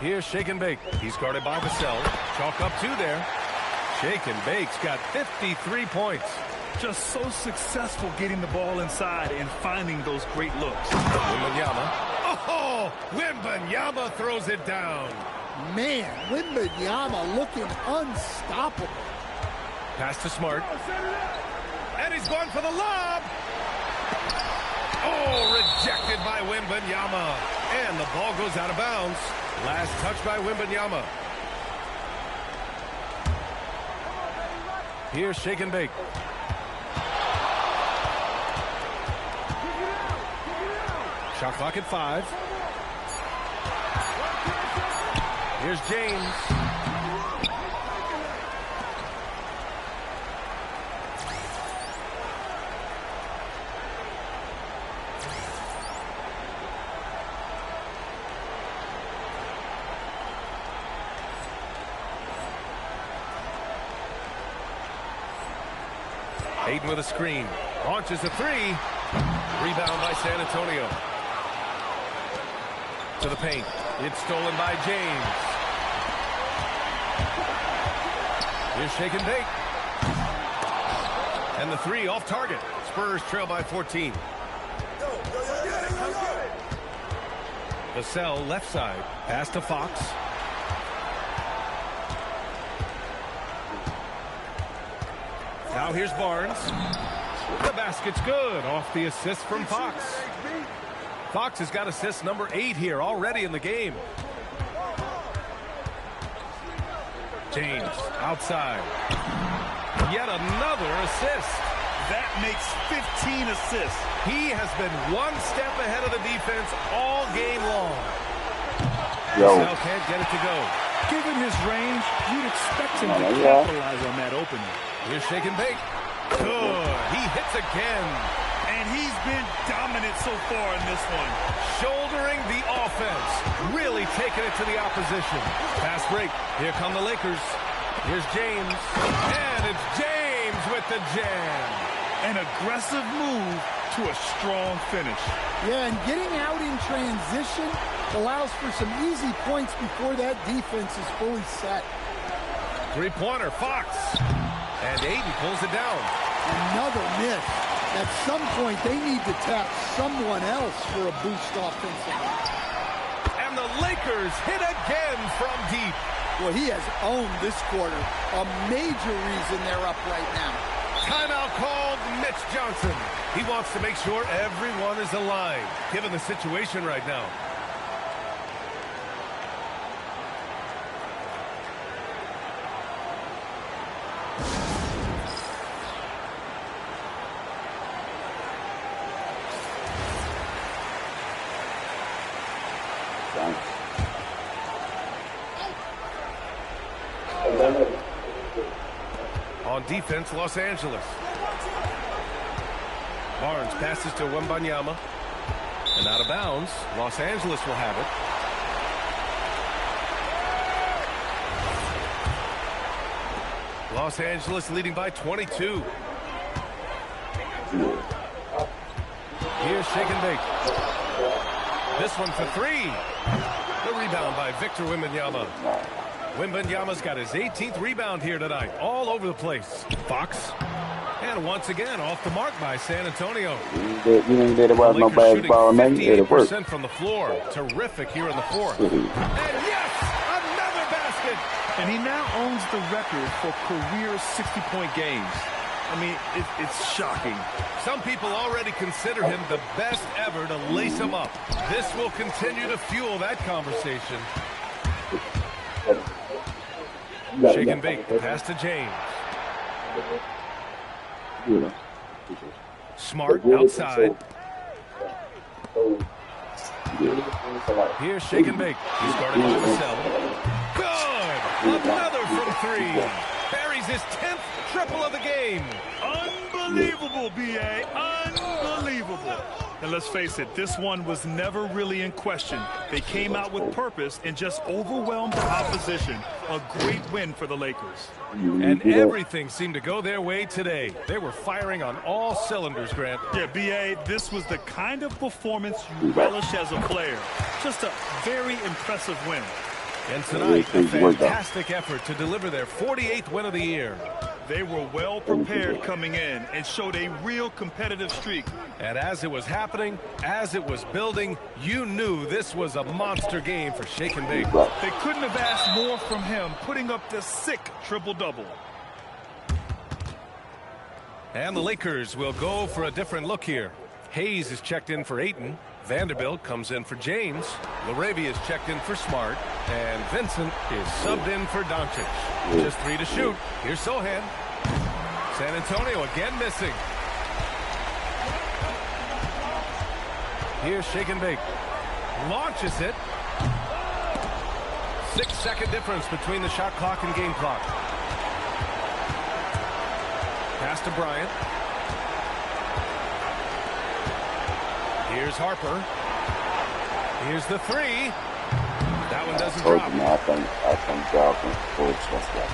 Here's Shake and Bake. He's guarded by Vassell. Chalk up 2 there. Shake and Bake's got 53 points. Just so successful getting the ball inside and finding those great looks. Wembanyama. Oh, Wembanyama throws it down. Man, Wembanyama looking unstoppable. Pass to Smart. And he's going for the lob. Oh, rejected by Wembanyama. And the ball goes out of bounds. Last touch by Wembanyama. Here's Shake and Bake. Shot clock at 5. Here's James. Ayton with a screen. Launches a three. Rebound by San Antonio. To the paint. It's stolen by James. Here's shake and bake. And the three off target. Spurs trail by 14. Vassell left side. Pass to Fox. Now here's Barnes. The basket's good. Off the assist from Fox. Fox has got assist number 8 here already in the game. James outside. Yet another assist. That makes 15 assists. He has been one step ahead of the defense all game long. Vassell can't get it to go. Given his range, you'd expect him to capitalize on that opening. Here's shake and bake. Good. He hits again. And he's been dominant so far in this one. Shouldering the offense. Really taking it to the opposition. Fast break. Here come the Lakers. Here's James. And it's James with the jam. An aggressive move to a strong finish. Yeah, and getting out in transition allows for some easy points before that defense is fully set. Three-pointer, Fox. And Ayton pulls it down. Another miss. At some point, they need to tap someone else for a boost offensively. And the Lakers hit again from deep. Well, he has owned this quarter. A major reason they're up right now. Timeout called Mitch Johnson. He wants to make sure everyone is aligned, given the situation right now. On defense, Los Angeles. Barnes passes to Wembanyama. And out of bounds, Los Angeles will have it. Los Angeles leading by 22. Here's shake and bake. This one for three. The rebound by Victor Wembanyama. Wembanyama's got his 18th rebound here tonight, all over the place. Fox. And once again, off the mark by San Antonio. You ain't there to watch no basketball, man. You there to work. 58% from the floor. Terrific here in the fourth. And yes, another basket. And he now owns the record for career 60-point games. I mean, it's shocking. Some people already consider him the best ever to lace him up. This will continue to fuel that conversation. Shake and bake. Pass to James. Smart outside. Here's shake and bake. He's guarded by Vassell. Good. Another from three. Buries his 10th triple of the game. Unbelievable, B.A. Unbelievable. And let's face it, this one was never really in question. They came out with purpose and just overwhelmed the opposition. A great win for the Lakers. And everything seemed to go their way today. They were firing on all cylinders, Grant. Yeah, B.A., this was the kind of performance you relish as a player. Just a very impressive win. And tonight, a fantastic effort to deliver their 48th win of the year. They were well prepared coming in and showed a real competitive streak. And as it was happening, as it was building, you knew this was a monster game for Shake and Bake. They couldn't have asked more from him, putting up the sick triple-double. And the Lakers will go for a different look here. Hayes is checked in for Ayton. Vanderbilt comes in for James. LaRavia is checked in for Smart. And Vincent is subbed in for Doncic. Just 3 to shoot. Here's Sohan. San Antonio again missing. Here's shake and bake. Launches it. 6-second difference between the shot clock and game clock. Pass to Bryant. Here's Harper. Here's the three. That one doesn't drop. I think y'all can force that.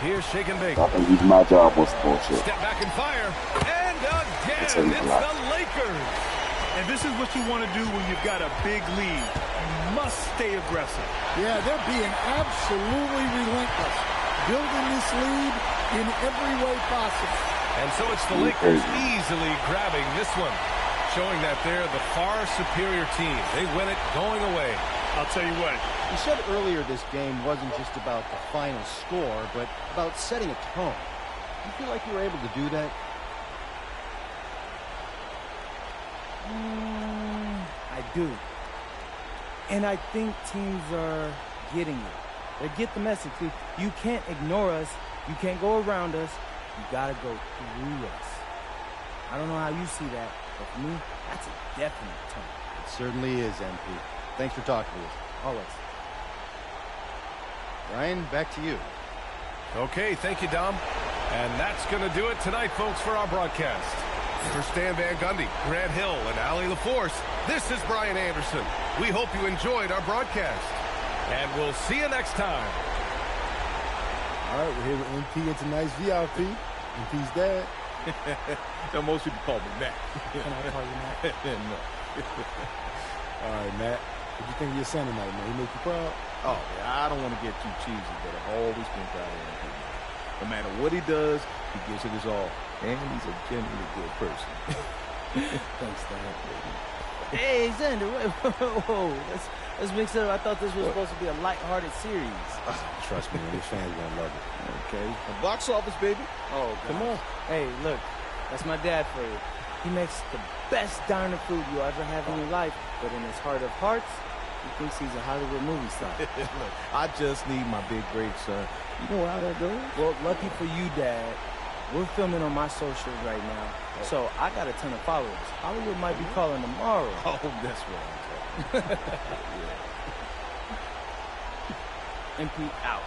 Here's Shake and Bake. I think he's my job was bullshit. Step back and fire. And again, it's the Lakers. And this is what you want to do when you've got a big lead. You must stay aggressive. Yeah, they're being absolutely relentless, building this lead in every way possible. And so it's the Lakers easily grabbing this one, showing that they're the far superior team. They win it going away. I'll tell you what. You said earlier this game wasn't just about the final score, but about setting a tone. Do you feel like you were able to do that? I do. And I think teams are getting it. They get the message. You can't ignore us. You can't go around us. You got to go through us. I don't know how you see that, but for me, that's a definite tone. It certainly is, MP. Thanks for talking to us. Always. Ryan, back to you. Okay, thank you, Dom. And that's going to do it tonight, folks, for our broadcast. For Stan Van Gundy, Grant Hill, and Allie LaForce, this is Brian Anderson. We hope you enjoyed our broadcast. And we'll see you next time. All right, we're here with MP. It's a nice VIP. MP's dad. Now, most people call me Matt. Can I call you Matt? No. All right, Matt. What do you think of your son tonight, man? He make you proud? Oh, yeah, I don't want to get too cheesy, but I've always been proud of him. No matter what he does, he gives it his all. And he's a genuinely good person. Thanks, Dad. Hey, Xander, whoa. Let's mix it up. I thought this was supposed to be a lighthearted series. Trust me, your fans gonna love it. Okay. The box office, baby. Oh, God. Come on. Hey, look, that's my dad for you. He makes the best diner food you'll ever have in your life, but in his heart of hearts, he thinks he's a Hollywood movie star. Look, I just need my big break, son. You know how that goes? Well, lucky for you, Dad, we're filming on my socials right now, so I got a ton of followers. Hollywood might be calling tomorrow. Oh, that's what I'm talking about. MP out.